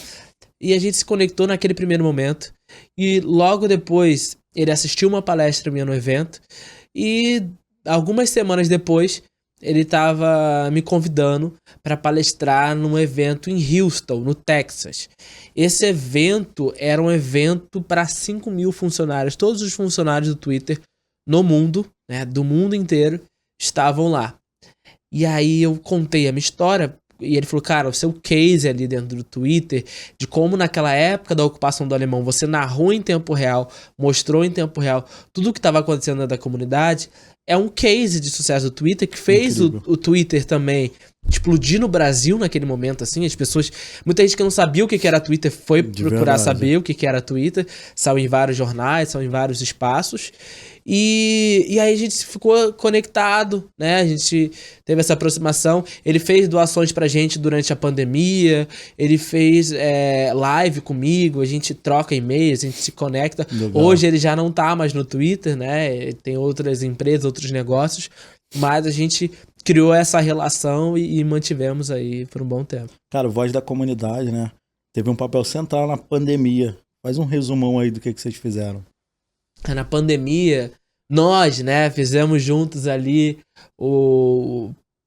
E a gente se conectou naquele primeiro momento. E logo depois, ele assistiu uma palestra minha no evento. E algumas semanas depois, ele estava me convidando para palestrar num evento em Houston, no Texas. Esse evento era um evento para 5 mil funcionários. Todos os funcionários do Twitter no mundo, né, do mundo inteiro, estavam lá. E aí eu contei a minha história e ele falou, cara, o seu case ali dentro do Twitter, de como naquela época da ocupação do alemão você narrou em tempo real, mostrou em tempo real tudo o que estava acontecendo dentro da comunidade, é um case de sucesso do Twitter que fez o Twitter também explodir no Brasil naquele momento, assim, as pessoas, muita gente que não sabia o que era Twitter foi procurar saber o que era Twitter, saiu em vários jornais, saiu em vários espaços, e aí a gente ficou conectado, né, a gente teve essa aproximação, ele fez doações pra gente durante a pandemia, ele fez live comigo, a gente troca e-mails, a gente se conecta. Legal. Hoje ele já não tá mais no Twitter, né, ele tem outras empresas, outros negócios, mas a gente criou essa relação e mantivemos aí por um bom tempo. Cara, Voz da Comunidade, né? Teve um papel central na pandemia. Faz um resumão aí do que vocês fizeram. Na pandemia, nós, né, fizemos juntos ali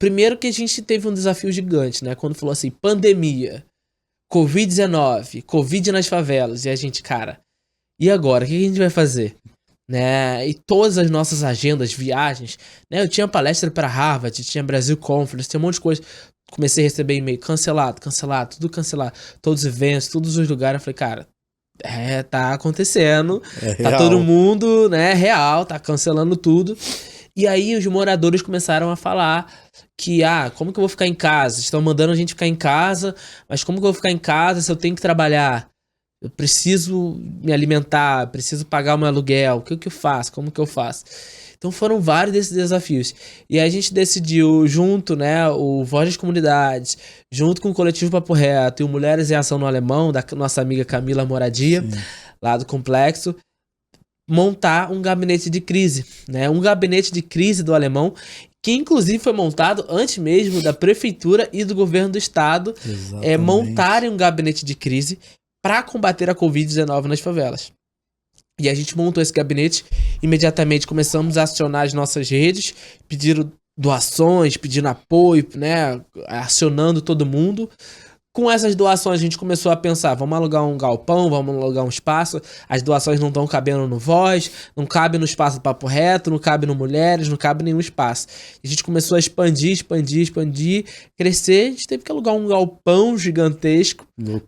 primeiro que a gente teve um desafio gigante, né? Quando falou assim, pandemia, Covid-19, Covid nas favelas. E a gente, cara, e agora? O que a gente vai fazer? Né? E todas as nossas agendas, viagens, né? Eu tinha palestra para Harvard, tinha Brasil Conference, tinha um monte de coisa. Comecei a receber e-mail, cancelado, tudo cancelado. Todos os eventos, todos os lugares. Eu falei, cara, tá acontecendo, tá real. Todo mundo, né, real, tá cancelando tudo. E aí os moradores começaram a falar que, como que eu vou ficar em casa? Estão mandando a gente ficar em casa, mas como que eu vou ficar em casa se eu tenho que trabalhar? Eu preciso me alimentar, preciso pagar o meu aluguel, o que eu faço? Como que eu faço? Então foram vários desses desafios. E aí a gente decidiu junto, né, o Voz das Comunidades, junto com o Coletivo Papo Reto e o Mulheres em Ação no Alemão, da nossa amiga Camila Moradia, sim, lá do Complexo, montar um gabinete de crise, né? Um gabinete de crise do Alemão, que inclusive foi montado antes mesmo da prefeitura e do governo do estado montarem um gabinete de crise para combater a Covid-19 nas favelas. E a gente montou esse gabinete, imediatamente começamos a acionar as nossas redes, pedindo doações, pedindo apoio, né, acionando todo mundo. Com essas doações a gente começou a pensar, vamos alugar um galpão, vamos alugar um espaço, as doações não estão cabendo no Voz, não cabe no espaço do Papo Reto, não cabe no Mulheres, não cabe em nenhum espaço. E a gente começou a expandir, crescer, a gente teve que alugar um galpão gigantesco,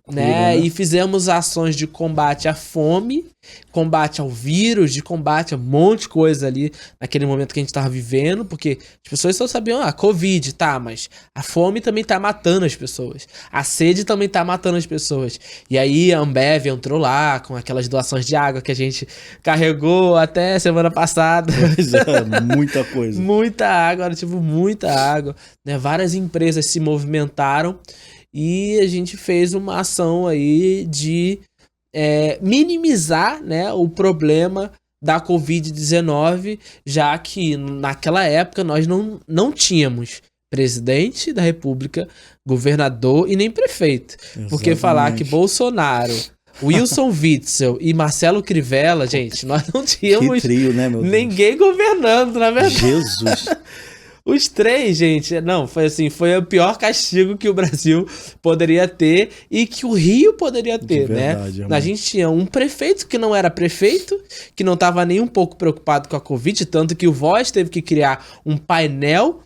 né? E fizemos ações de combate à fome, combate ao vírus, de combate a um monte de coisa ali naquele momento que a gente estava vivendo, porque as pessoas só sabiam, Covid, tá, mas a fome também tá matando as pessoas, a sede também tá matando as pessoas. E aí a Ambev entrou lá com aquelas doações de água que a gente carregou até semana passada. Pois muita coisa. Muita água, muita água, né? Várias empresas se movimentaram e a gente fez uma ação aí de minimizar, né, o problema da Covid-19, já que naquela época nós não tínhamos presidente da República, governador e nem prefeito. Exatamente. Porque falar que Bolsonaro, Wilson Witzel e Marcelo Crivella, gente, nós não tínhamos que trio, né, meu ninguém Deus. Governando, na verdade. Jesus! Os três, gente, não, foi o pior castigo que o Brasil poderia ter e que o Rio poderia ter, verdade, né? A gente tinha um prefeito que não era prefeito, que não estava nem um pouco preocupado com a Covid, tanto que o Voz teve que criar um painel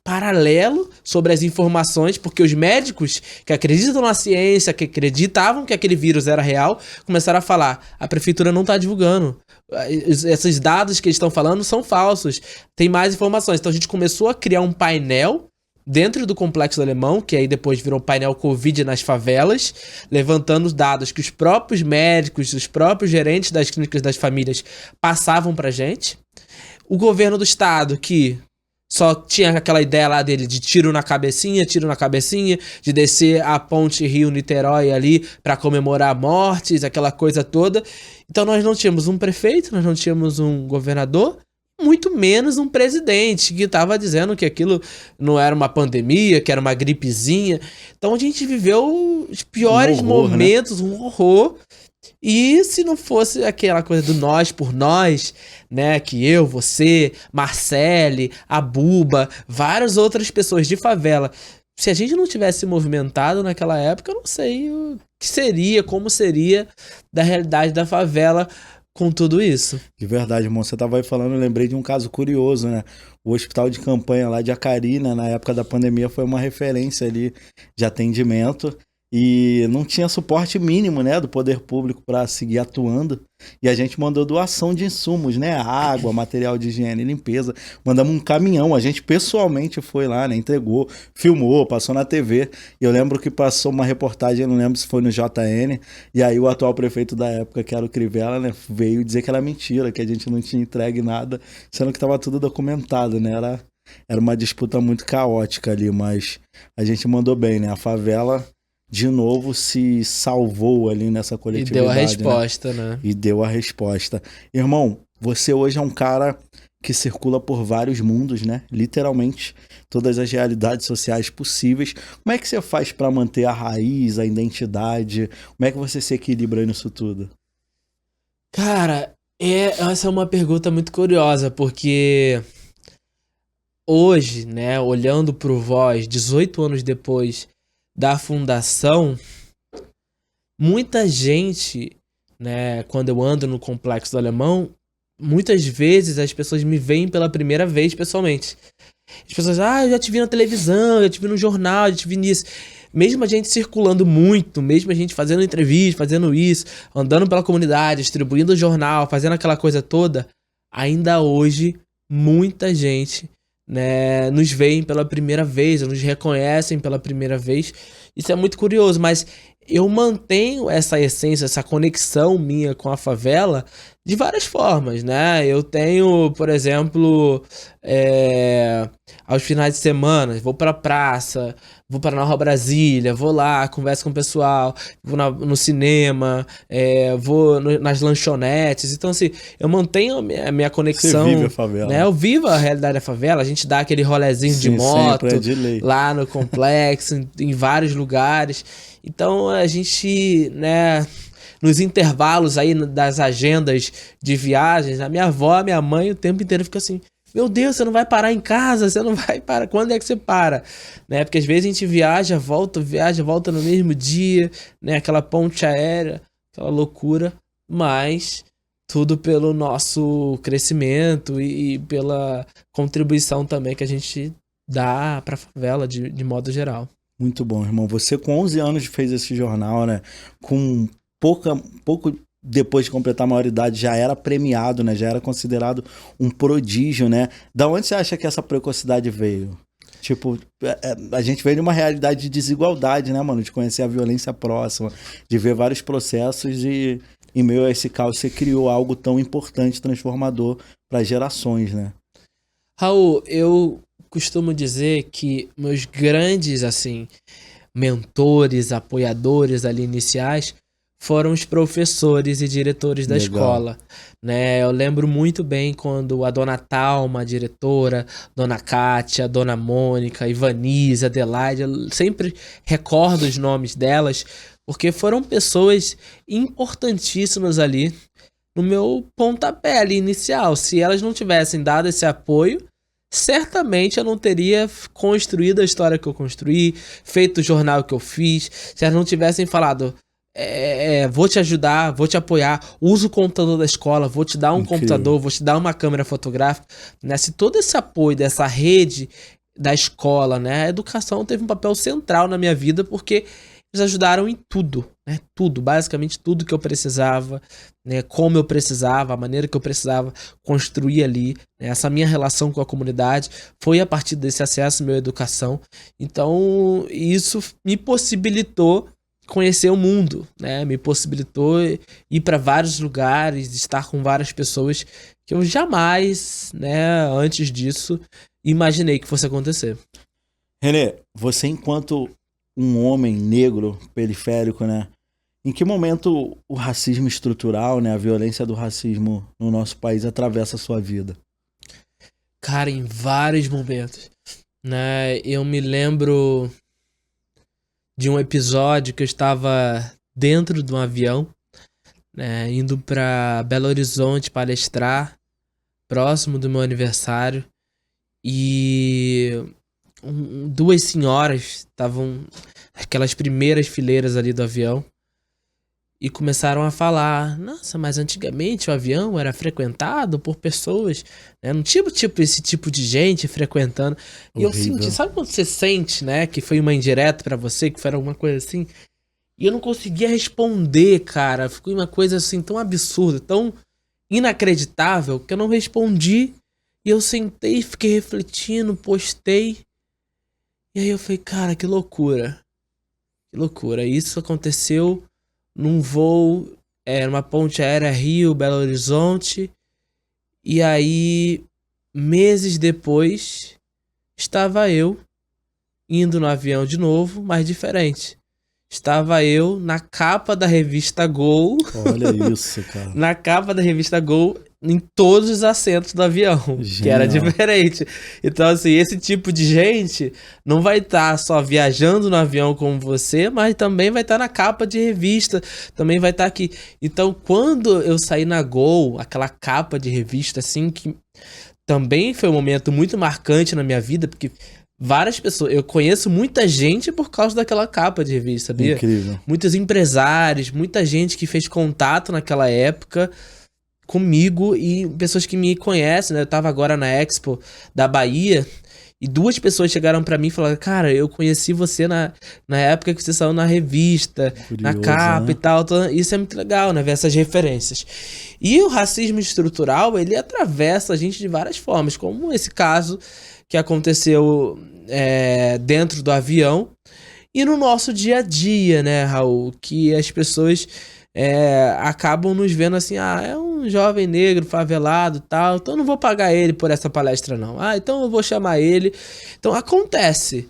paralelo sobre as informações, porque os médicos que acreditam na ciência, que acreditavam que aquele vírus era real, começaram a falar, a prefeitura não está divulgando, esses dados que eles estão falando são falsos, tem mais informações. Então a gente começou a criar um painel dentro do Complexo do Alemão, que aí depois virou painel Covid nas favelas, levantando os dados que os próprios médicos, os próprios gerentes das clínicas das famílias passavam pra gente. O governo do estado, que só tinha aquela ideia lá dele de tiro na cabecinha, de descer a ponte Rio-Niterói ali pra comemorar mortes, aquela coisa toda. Então nós não tínhamos um prefeito, nós não tínhamos um governador, muito menos um presidente que estava dizendo que aquilo não era uma pandemia, que era uma gripezinha. Então a gente viveu os piores momentos, né? Um horror. E se não fosse aquela coisa do nós por nós, né, que eu, você, Marcele, a Buba, várias outras pessoas de favela, se a gente não tivesse movimentado naquela época, eu não sei o que seria, como seria da realidade da favela com tudo isso. De verdade, irmão, você tava aí falando, eu lembrei de um caso curioso, né? O hospital de campanha lá de Acari, né, na época da pandemia, foi uma referência ali de atendimento. E não tinha suporte mínimo, né, do poder público para seguir atuando. E a gente mandou doação de insumos, né, água, material de higiene e limpeza. Mandamos um caminhão, a gente pessoalmente foi lá, né, entregou, filmou, passou na TV. E eu lembro que passou uma reportagem, não lembro se foi no JN, e aí o atual prefeito da época, que era o Crivella, né, veio dizer que era mentira, que a gente não tinha entregue nada, sendo que estava tudo documentado, né, era uma disputa muito caótica ali, mas a gente mandou bem, né, a favela de novo se salvou ali nessa coletividade. E deu a resposta, né? E deu a resposta. Irmão, você hoje é um cara que circula por vários mundos, né? Literalmente, todas as realidades sociais possíveis. Como é que você faz para manter a raiz, a identidade? Como é que você se equilibra nisso tudo? Cara, essa é uma pergunta muito curiosa, porque hoje, né, olhando pro Voz, 18 anos depois da fundação, muita gente, né, quando eu ando no Complexo do Alemão, muitas vezes as pessoas me veem pela primeira vez pessoalmente. As pessoas, eu já te vi na televisão, já te vi no jornal, já te vi nisso. Mesmo a gente circulando muito, mesmo a gente fazendo entrevista, fazendo isso, andando pela comunidade, distribuindo o jornal, fazendo aquela coisa toda, ainda hoje, muita gente, né, nos veem pela primeira vez, nos reconhecem pela primeira vez. Isso é muito curioso, mas eu mantenho essa essência, essa conexão minha com a favela de várias formas, né? Eu tenho, por exemplo, aos finais de semana, vou pra praça, vou para Nova Brasília, vou lá, converso com o pessoal, vou no cinema, vou nas lanchonetes. Então, assim, eu mantenho a minha conexão. Você vive a favela. Né? Eu vivo a realidade da favela. A gente dá aquele rolezinho de moto lá no complexo, em vários lugares. Então, a gente, né, nos intervalos aí das agendas de viagens, a minha avó, a minha mãe, o tempo inteiro fica assim: meu Deus, você não vai parar em casa, você não vai parar. Quando é que você para? Né? Porque às vezes a gente viaja, volta no mesmo dia, né? Aquela ponte aérea, aquela loucura, mas tudo pelo nosso crescimento e pela contribuição também que a gente dá pra favela de modo geral. Muito bom, irmão. Você com 11 anos fez esse jornal, né? Com pouco depois de completar a maioridade, já era premiado, né? Já era considerado um prodígio, né? Da onde você acha que essa precocidade veio? Tipo, a gente veio de uma realidade de desigualdade, né, mano? De conhecer a violência próxima, de ver vários processos e, em meio a esse caos, você criou algo tão importante, transformador para gerações, né? Raul, eu costumo dizer que meus grandes, assim, mentores, apoiadores ali iniciais foram os professores e diretores da escola, né? Eu lembro muito bem quando a dona Thalma, a diretora, dona Kátia, dona Mônica, Ivanise, Adelaide, eu sempre recordo os nomes delas, porque foram pessoas importantíssimas ali no meu pontapé ali inicial. Se elas não tivessem dado esse apoio, certamente eu não teria construído a história que eu construí, feito o jornal que eu fiz, se elas não tivessem falado: vou te ajudar, vou te apoiar, usa o computador da escola, vou te dar um computador, vou te dar uma câmera fotográfica, né? Se todo esse apoio dessa rede da escola, né? A educação teve um papel central na minha vida, porque ajudaram em tudo, né? Tudo, basicamente tudo que eu precisava, né? Como eu precisava, a maneira que eu precisava construir ali, né? Essa minha relação com a comunidade foi a partir desse acesso à minha educação. Então, isso me possibilitou conhecer o mundo, né? Me possibilitou ir para vários lugares, estar com várias pessoas que eu jamais, né, antes disso, imaginei que fosse acontecer. Renê, você enquanto um homem negro, periférico, né? Em que momento o racismo estrutural, né, a violência do racismo no nosso país atravessa a sua vida? Cara, em vários momentos, né? Eu me lembro de um episódio que eu estava dentro de um avião, né, indo para Belo Horizonte palestrar, próximo do meu aniversário, e duas senhoras estavam aquelas primeiras fileiras ali do avião e começaram a falar: nossa, mas antigamente o avião era frequentado por pessoas, né? Não tinha esse tipo de gente frequentando. E Horrível. eu senti, sabe quando você sente, né, que foi uma indireta pra você, que foi alguma coisa assim? E eu não conseguia responder, cara. Ficou uma coisa assim tão absurda, tão inacreditável, que eu não respondi. E eu sentei, fiquei refletindo, postei. E aí eu falei, cara, que loucura. Que loucura. Isso aconteceu num voo, numa ponte aérea Rio-Belo Horizonte. E aí, meses depois, estava eu indo no avião de novo, mas diferente. Estava eu na capa da revista Gol. Olha isso, cara. Na capa da revista Gol, em todos os assentos do avião. Genial. Que era diferente. Então, assim, esse tipo de gente não vai estar só viajando no avião como você, mas também vai estar na capa de revista, também vai estar aqui. Então, quando eu saí na Gol, aquela capa de revista, assim, que também foi um momento muito marcante na minha vida, porque várias pessoas, eu conheço muita gente por causa daquela capa de revista, sabia? Incrível. Muitos empresários, muita gente que fez contato naquela época comigo e pessoas que me conhecem, né? Eu tava agora na Expo da Bahia e duas pessoas chegaram pra mim e falaram: cara, eu conheci você na época que você saiu na revista, Curioso, na capa, né? e tal. Isso é muito legal, né? Ver essas referências. E o racismo estrutural, ele atravessa a gente de várias formas, como esse caso que aconteceu dentro do avião e no nosso dia a dia, né, Raul? Que as pessoas acabam nos vendo assim: ah, é um jovem negro favelado e tal, então eu não vou pagar ele por essa palestra não. Ah, então eu vou chamar ele. Então acontece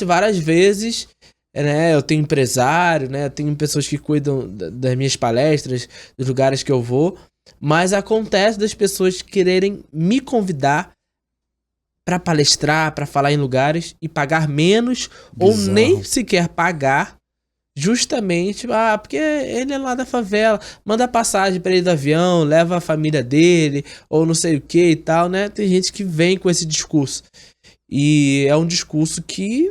várias vezes, né? Eu tenho empresário, né? Eu tenho pessoas que cuidam das minhas palestras, dos lugares que eu vou, mas acontece das pessoas quererem me convidar para palestrar, para falar em lugares e pagar menos ou Bizarro. nem sequer pagar, justamente porque ele é lá da favela, manda passagem para ele do avião, leva a família dele ou não sei o que e tal, né? Tem gente que vem com esse discurso e é um discurso que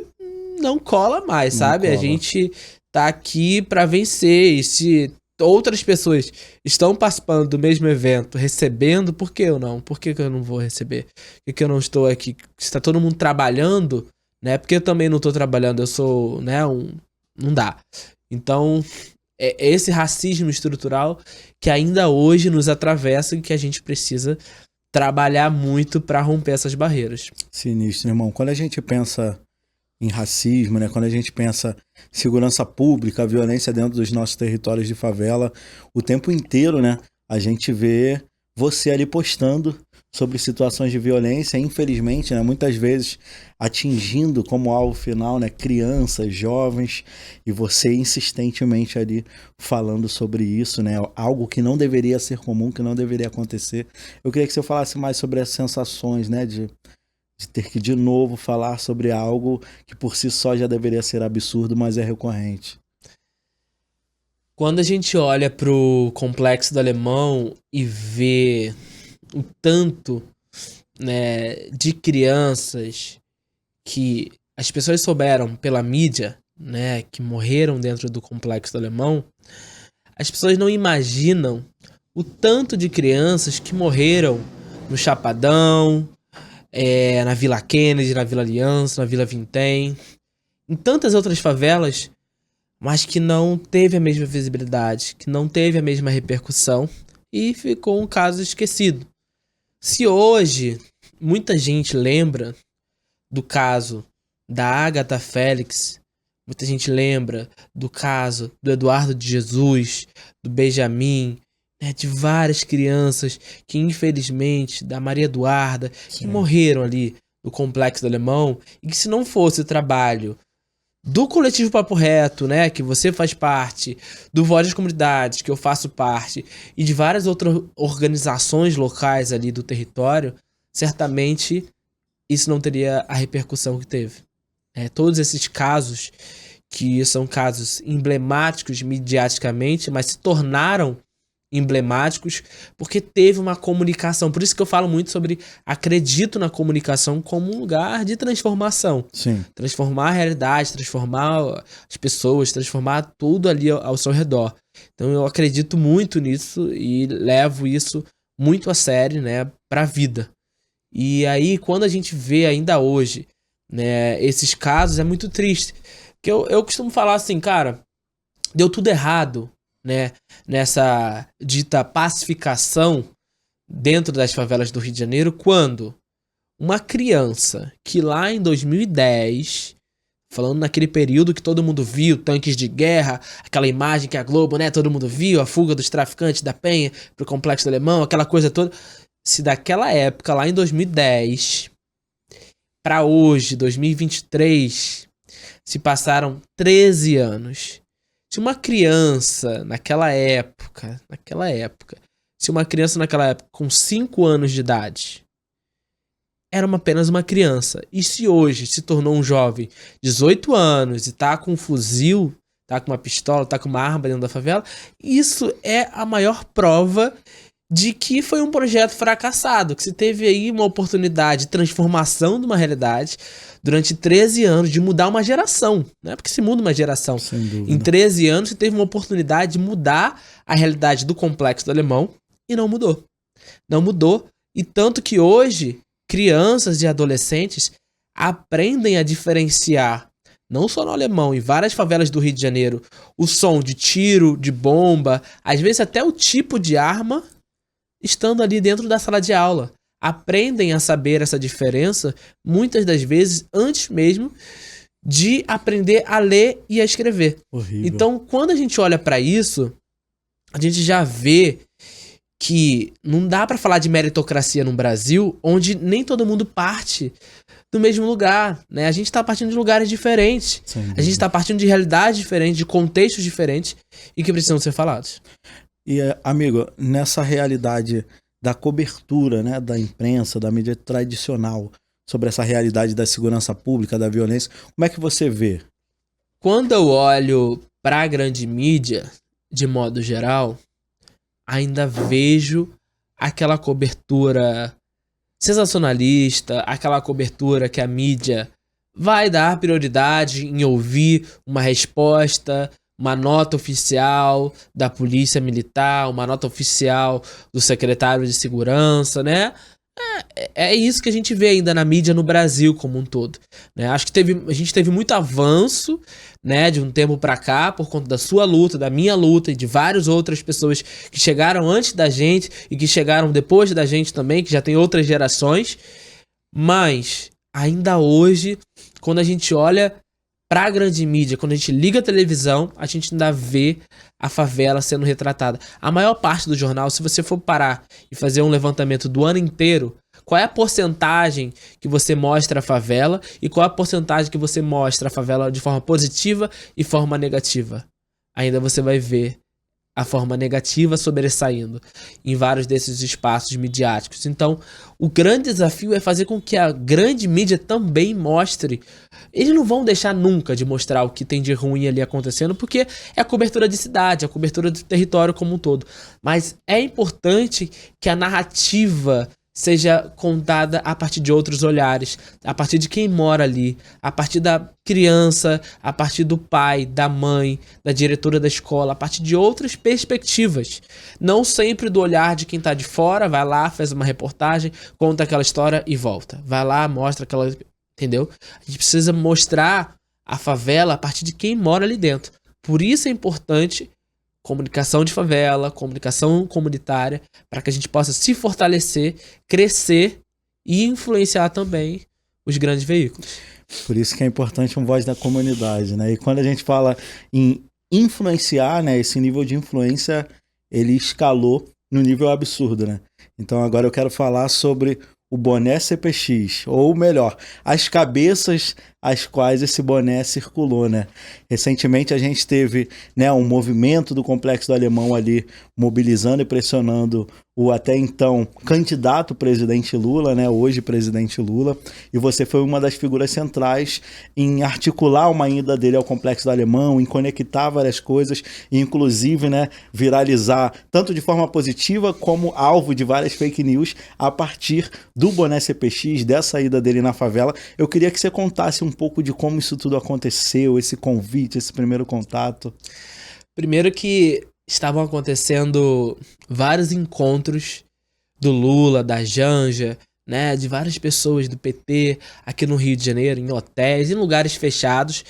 não cola mais, Não sabe? cola. A gente tá aqui para vencer e se outras pessoas estão participando do mesmo evento, recebendo, por que eu não? Por que eu não vou receber? Por que eu não estou aqui? Está todo mundo trabalhando, né? Porque eu também não estou trabalhando, eu sou, né, não dá. Então, é esse racismo estrutural que ainda hoje nos atravessa e que a gente precisa trabalhar muito para romper essas barreiras. Sinistro, irmão. Quando a gente pensa em racismo, né? Quando a gente pensa segurança pública, violência dentro dos nossos territórios de favela, o tempo inteiro, né? A gente vê você ali postando sobre situações de violência, infelizmente, né? Muitas vezes atingindo como alvo final, né? Crianças, jovens, e você insistentemente ali falando sobre isso, né? Algo que não deveria ser comum, que não deveria acontecer. Eu queria que você falasse mais sobre as sensações, né? De ter que de novo falar sobre algo que por si só já deveria ser absurdo, mas é recorrente. Quando a gente olha pro Complexo do Alemão e vê o tanto, né, de crianças que as pessoas souberam pela mídia, né, que morreram dentro do Complexo do Alemão, as pessoas não imaginam o tanto de crianças que morreram no Chapadão, na Vila Kennedy, na Vila Aliança, na Vila Vintém, em tantas outras favelas, mas que não teve a mesma visibilidade, que não teve a mesma repercussão e ficou um caso esquecido. Se hoje muita gente lembra do caso da Agatha Félix, muita gente lembra do caso do Eduardo de Jesus, do Benjamin, né, de várias crianças que infelizmente, da Maria Eduarda, que morreram ali no Complexo do Alemão, e que se não fosse o trabalho do Coletivo Papo Reto, né, que você faz parte, do Voz das Comunidades, que eu faço parte, e de várias outras organizações locais ali do território, certamente isso não teria a repercussão que teve. Todos esses casos, que são casos emblemáticos mediaticamente, mas se tornaram emblemáticos porque teve uma comunicação. Por isso que eu falo muito sobre acredito na comunicação como um lugar de transformação. Sim. Transformar a realidade, transformar as pessoas, transformar tudo ali ao seu redor. Então eu acredito muito nisso e levo isso muito a sério, né, para a vida. E aí quando a gente vê ainda hoje, né, esses casos, é muito triste. Porque eu costumo falar assim, cara, deu tudo errado, né, nessa dita pacificação dentro das favelas do Rio de Janeiro, quando uma criança que lá em 2010, falando naquele período que todo mundo viu, tanques de guerra, aquela imagem que a Globo, né, todo mundo viu, a fuga dos traficantes da Penha pro Complexo do Alemão, aquela coisa toda, se daquela época, lá em 2010, para hoje, 2023, se passaram 13 anos. Se uma criança naquela época, se uma criança naquela época com 5 anos de idade era apenas uma criança, e se hoje se tornou um jovem de 18 anos e tá com um fuzil, tá com uma pistola, tá com uma arma dentro da favela, isso é a maior prova de que foi um projeto fracassado, que se teve aí uma oportunidade de transformação de uma realidade durante 13 anos, de mudar uma geração, né? Porque se muda uma geração. Em 13 anos você teve uma oportunidade de mudar a realidade do Complexo do Alemão e não mudou. Não mudou, e tanto que hoje crianças e adolescentes aprendem a diferenciar, não só no Alemão, em várias favelas do Rio de Janeiro, o som de tiro, de bomba, às vezes até o tipo de arma, estando ali dentro da sala de aula. Aprendem a saber essa diferença, muitas das vezes, antes mesmo de aprender a ler e a escrever. Horrível. Então, quando a gente olha para isso, a gente já vê que não dá para falar de meritocracia no Brasil, onde nem todo mundo parte do mesmo lugar, né? A gente está partindo de lugares diferentes. A gente está partindo de realidades diferentes, de contextos diferentes e que precisam ser falados. E, amigo, nessa realidade da cobertura, né, da imprensa, da mídia tradicional, sobre essa realidade da segurança pública, da violência, como é que você vê? Quando eu olho para a grande mídia, de modo geral, ainda vejo aquela cobertura sensacionalista, aquela cobertura que a mídia vai dar prioridade em ouvir uma resposta, uma nota oficial da Polícia Militar, uma nota oficial do secretário de Segurança, né? É isso que a gente vê ainda na mídia no Brasil como um todo, né? Acho que a gente teve muito avanço, né, de um tempo pra cá, por conta da sua luta, da minha luta e de várias outras pessoas que chegaram antes da gente e que chegaram depois da gente também, que já tem outras gerações. Mas ainda hoje, quando a gente olha pra grande mídia, quando a gente liga a televisão, a gente ainda vê a favela sendo retratada. A maior parte do jornal, se você for parar e fazer um levantamento do ano inteiro, qual é a porcentagem que você mostra a favela e qual é a porcentagem que você mostra a favela de forma positiva e forma negativa? Ainda você vai ver a forma negativa sobressaindo em vários desses espaços midiáticos. Então, o grande desafio é fazer com que a grande mídia também mostre. Eles não vão deixar nunca de mostrar o que tem de ruim ali acontecendo, porque é a cobertura de cidade, a cobertura do território como um todo. Mas é importante que a narrativa seja contada a partir de outros olhares, a partir de quem mora ali, a partir da criança, a partir do pai, da mãe, da diretora da escola, a partir de outras perspectivas. Não sempre do olhar de quem está de fora, vai lá, faz uma reportagem, conta aquela história e volta. Vai lá, mostra aquela... Entendeu? A gente precisa mostrar a favela a partir de quem mora ali dentro. Por isso é importante comunicação de favela, comunicação comunitária, para que a gente possa se fortalecer, crescer e influenciar também os grandes veículos. Por isso que é importante uma voz da comunidade, né? E quando a gente fala em influenciar, né? Esse nível de influência, ele escalou no nível absurdo, né? Então agora eu quero falar sobre o boné CPX, ou melhor, as cabeças às quais esse boné circulou, né? Recentemente a gente teve, né, um movimento do Complexo do Alemão ali mobilizando e pressionando o até então candidato presidente Lula, né, hoje presidente Lula, e você foi uma das figuras centrais em articular uma ida dele ao Complexo do Alemão, em conectar várias coisas, e inclusive, né, viralizar tanto de forma positiva como alvo de várias fake news a partir do boné CPX, dessa ida dele na favela. Eu queria que você contasse um pouco de como isso tudo aconteceu, esse convite, esse primeiro contato. Primeiro que estavam acontecendo vários encontros do Lula, da Janja, né, de várias pessoas do PT aqui no Rio de Janeiro, em hotéis, em lugares fechados.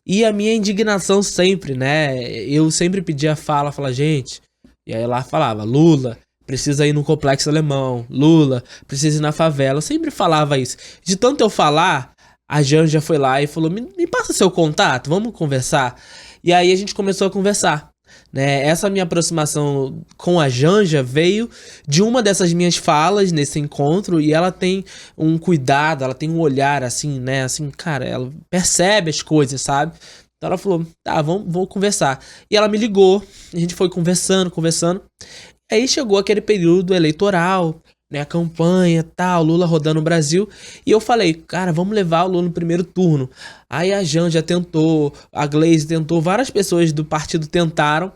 E a minha indignação sempre, né, eu sempre pedia fala, gente, e aí lá falava, Lula precisa ir no Complexo Alemão, Lula precisa ir na favela, eu sempre falava isso. De tanto eu falar, a Janja foi lá e falou, me passa seu contato, vamos conversar. E aí a gente começou a conversar, né? Essa minha aproximação com a Janja veio de uma dessas minhas falas nesse encontro, e ela tem um cuidado, ela tem um olhar assim, né? Assim, cara, ela percebe as coisas, sabe? Então ela falou, tá, vamos conversar. E ela me ligou, a gente foi conversando. Aí chegou aquele período eleitoral, né, a campanha, tal, Lula rodando o Brasil, e eu falei, cara, vamos levar o Lula no primeiro turno. Aí a Janja tentou, a Gleisi tentou, várias pessoas do partido tentaram,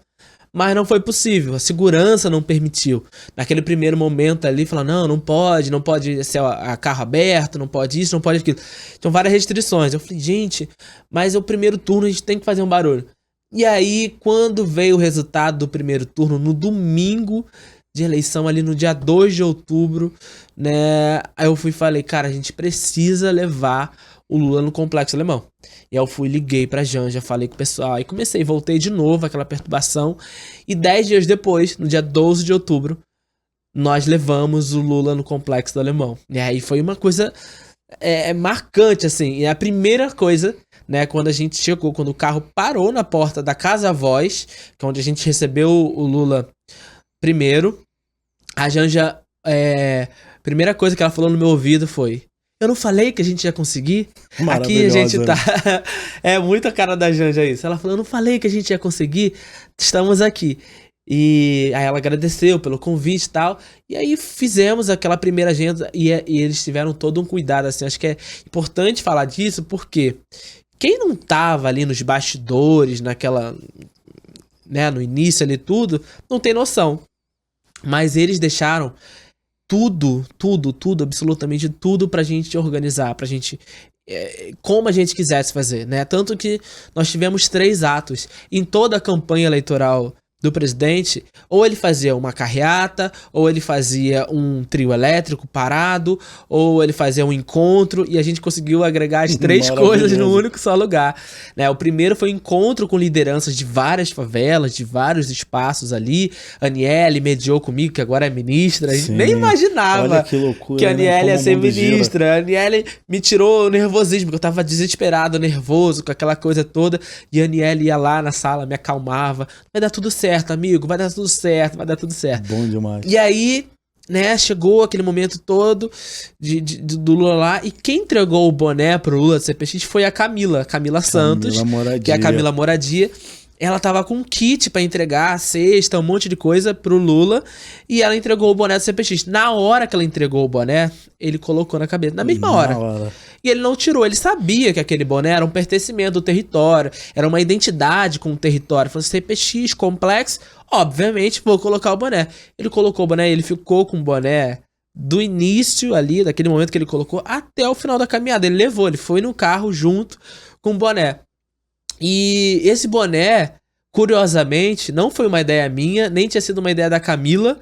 mas não foi possível, a segurança não permitiu. Naquele primeiro momento ali, falaram, não pode ser a carro aberto, não pode isso, não pode aquilo. Então várias restrições. Eu falei, gente, mas é o primeiro turno, a gente tem que fazer um barulho. E aí, quando veio o resultado do primeiro turno, no domingo de eleição, ali no dia 2 de outubro, né, aí eu falei, cara, a gente precisa levar o Lula no Complexo Alemão. E aí eu liguei pra Janja, falei com o pessoal, aí voltei de novo, aquela perturbação, e 10 dias depois, no dia 12 de outubro, nós levamos o Lula no Complexo do Alemão. E aí foi uma coisa marcante, assim, e a primeira coisa, né, quando a gente chegou, quando o carro parou na porta da Casa Voz, que é onde a gente recebeu o Lula primeiro, a Janja, primeira coisa que ela falou no meu ouvido foi, eu não falei que a gente ia conseguir? Aqui a gente tá... É muito a cara da Janja isso. Ela falou, eu não falei que a gente ia conseguir? Estamos aqui. E aí ela agradeceu pelo convite e tal. E aí fizemos aquela primeira agenda e eles tiveram todo um cuidado, assim. Acho que é importante falar disso porque quem não tava ali nos bastidores, naquela... né, no início ali tudo, não tem noção. Mas eles deixaram tudo, absolutamente tudo pra gente organizar, pra gente, como a gente quisesse fazer, né? Tanto que nós tivemos 3 atos em toda a campanha eleitoral do presidente, ou ele fazia uma carreata, ou ele fazia um trio elétrico parado, ou ele fazia um encontro, e a gente conseguiu agregar as 3 coisas num único só lugar, né? O primeiro foi um encontro com lideranças de várias favelas, de vários espaços ali. A Aniele mediou comigo, que agora é ministra. A gente nem imaginava que loucura, que a Aniele ia ser ministra. Gira. A Aniele me tirou o nervosismo, porque eu tava desesperado, nervoso, com aquela coisa toda, e a Aniele ia lá na sala, me acalmava. Vai dar tudo certo, amigo, vai dar tudo certo. Bom demais. E aí, né, chegou aquele momento todo do Lula lá, e quem entregou o boné pro Lula do CPX foi a Camila Santos, que é a Camila Moradia. Ela tava com um kit pra entregar, cesta, um monte de coisa pro Lula, e ela entregou o boné do CPX. Na hora que ela entregou o boné, ele colocou na cabeça, na mesma hora. E ele não tirou, ele sabia que aquele boné era um pertencimento do território, era uma identidade com o território. Falou, CPX, complexo, obviamente vou colocar o boné. Ele colocou o boné, ele ficou com o boné do início ali, daquele momento que ele colocou, até o final da caminhada. Ele levou, ele foi no carro junto com o boné. E esse boné, curiosamente, não foi uma ideia minha, nem tinha sido uma ideia da Camila.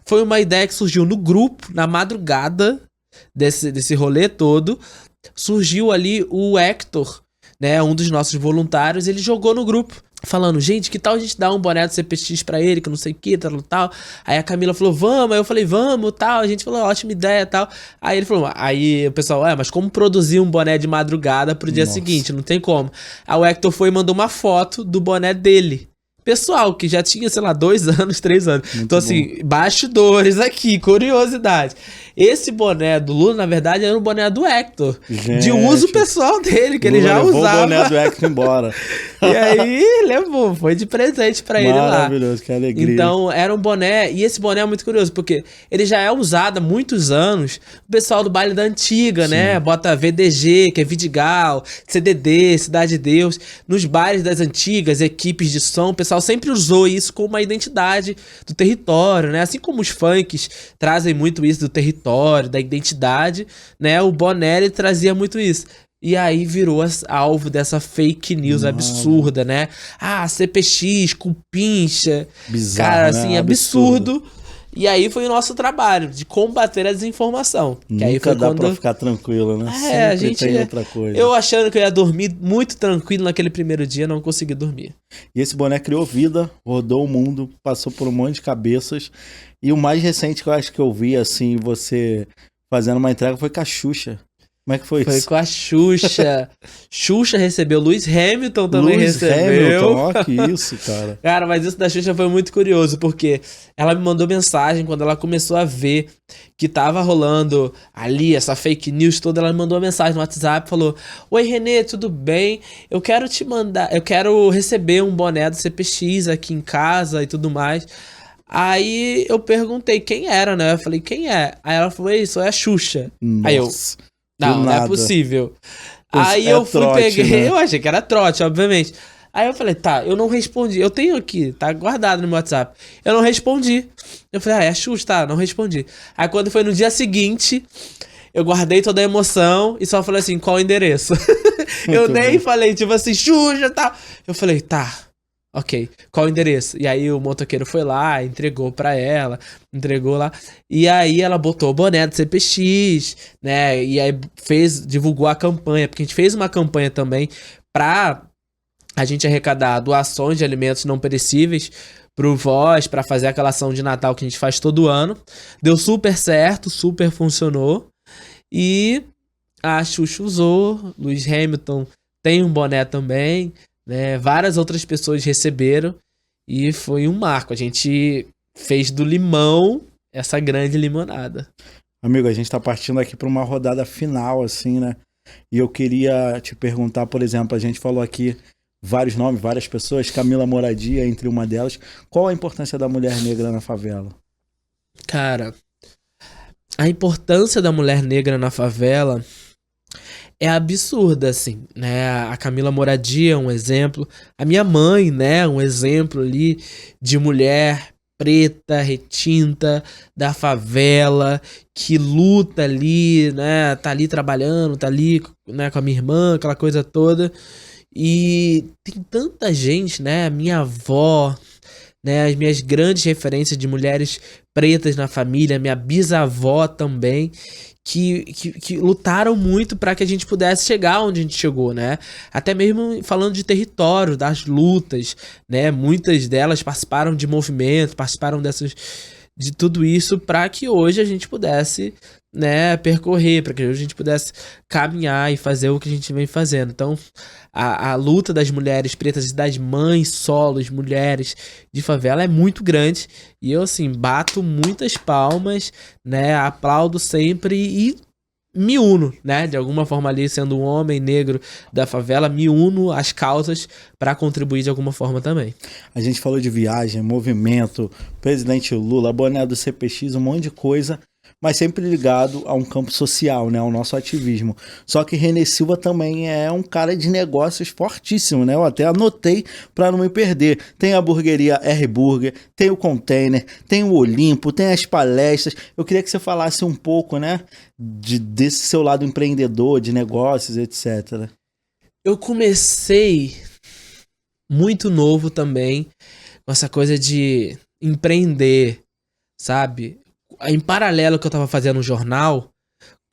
Foi uma ideia que surgiu no grupo, na madrugada desse rolê todo. Surgiu ali o Hector, né, um dos nossos voluntários, ele jogou no grupo, falando, gente, que tal a gente dar um boné do CPX pra ele, que não sei o que, tal. Aí a Camila falou, vamos, aí eu falei, vamos, tal, a gente falou, ótima ideia, tal. Aí ele falou, aí o pessoal, mas como produzir um boné de madrugada pro dia seguinte? Não tem como. Aí o Hector foi e mandou uma foto do boné dele. Pessoal, que já tinha, sei lá, 2 anos, 3 anos. Muito então, assim, bastidores aqui, curiosidade. Esse boné do Lula, na verdade, era o boné do Hector. Gente, de uso pessoal dele, que Lula ele já levou usava. o boné do Hector embora. E aí, levou, foi de presente pra ele lá. Maravilhoso, que alegria. Então, era um boné, e esse boné é muito curioso, porque ele já é usado há muitos anos, o pessoal do baile da antiga, né, bota VDG, que é Vidigal, CDD, Cidade de Deus, nos bailes das antigas, equipes de som, o pessoal sempre usou isso como uma identidade do território, né, assim como os funks trazem muito isso do território, da identidade, né, o boné ele trazia muito isso. E aí virou alvo dessa fake news absurda, né? CPX, cupincha. Bizarro, cara, né? assim, absurdo. E aí foi o nosso trabalho, de combater a desinformação. Nunca que aí foi dá quando... pra ficar tranquilo, né? Sempre a gente... tem outra coisa. Eu achando que eu ia dormir muito tranquilo naquele primeiro dia, não consegui dormir. E esse boné criou vida, rodou o mundo, passou por um monte de cabeças. E o mais recente que eu acho que eu vi, assim, você fazendo uma entrega foi com a Xuxa. Como é que foi isso? Foi com a Xuxa. Xuxa recebeu, Lewis Hamilton também recebeu. Hamilton, ó, que isso, cara. Cara, mas isso da Xuxa foi muito curioso, porque ela me mandou mensagem quando ela começou a ver que tava rolando ali essa fake news toda, ela me mandou uma mensagem no WhatsApp, falou, oi Renê, tudo bem? Eu quero receber um boné do CPX aqui em casa e tudo mais. Aí eu perguntei quem era, né? Eu falei, quem é? Aí ela falou, isso é a Xuxa. Nossa. Aí eu... Não é possível. Aí eu fui, trote, peguei, né? eu achei que era trote, obviamente. Aí eu falei, tá, eu não respondi. Eu tenho aqui, tá guardado no meu WhatsApp. Eu não respondi. Eu falei, é a Xuxa, tá, não respondi. Aí quando foi no dia seguinte, eu guardei toda a emoção e só falei assim, qual o endereço? Eu nem falei, tipo assim, Xuxa, tá. Eu falei, tá. Ok, qual o endereço? E aí o motoqueiro foi lá, entregou pra ela, entregou lá. E aí ela botou o boné do CPX, né? E aí divulgou a campanha, porque a gente fez uma campanha também pra a gente arrecadar doações de alimentos não perecíveis pro Voz, pra fazer aquela ação de Natal que a gente faz todo ano. Deu super certo, super funcionou. E a Xuxa usou, Lewis Hamilton tem um boné também, né, várias outras pessoas receberam e foi um marco. A gente fez do limão essa grande limonada. Amigo, a gente tá partindo aqui para uma rodada final, assim, né? E eu queria te perguntar, por exemplo, a gente falou aqui vários nomes, várias pessoas, Camila Moradia entre uma delas. Qual a importância da mulher negra na favela? Cara, a importância da mulher negra na favela é absurda, assim, né? A Camila Moradia é um exemplo. A minha mãe, né? Um exemplo ali de mulher preta, retinta, da favela, que luta ali, né? Tá ali trabalhando, tá ali, né, com a minha irmã, aquela coisa toda. E tem tanta gente, né? A minha avó, né? As minhas grandes referências de mulheres pretas na família, minha bisavó também, que lutaram muito para que a gente pudesse chegar onde a gente chegou, né? Até mesmo falando de território, das lutas, né? Muitas delas participaram de movimentos, participaram de tudo isso para que hoje a gente pudesse, né, percorrer, para que hoje a gente pudesse caminhar e fazer o que a gente vem fazendo. Então, a luta das mulheres pretas e das mães solos, mulheres de favela é muito grande. E eu, assim, bato muitas palmas, né, aplaudo sempre e me uno, né, de alguma forma ali, sendo um homem negro da favela, me uno às causas para contribuir de alguma forma também. A gente falou de viagem, movimento, presidente Lula, boné do CPX, um monte de coisa, mas sempre ligado a um campo social, né, ao nosso ativismo. Só que Renê Silva também é um cara de negócios fortíssimo, né? Eu até anotei para não me perder. Tem a hamburgueria R-Burger, tem o Container, tem o Olimpo, tem as palestras. Eu queria que você falasse um pouco, né, desse seu lado empreendedor, de negócios, etc. Eu comecei muito novo também com essa coisa de empreender, sabe? Em paralelo que eu tava fazendo no jornal,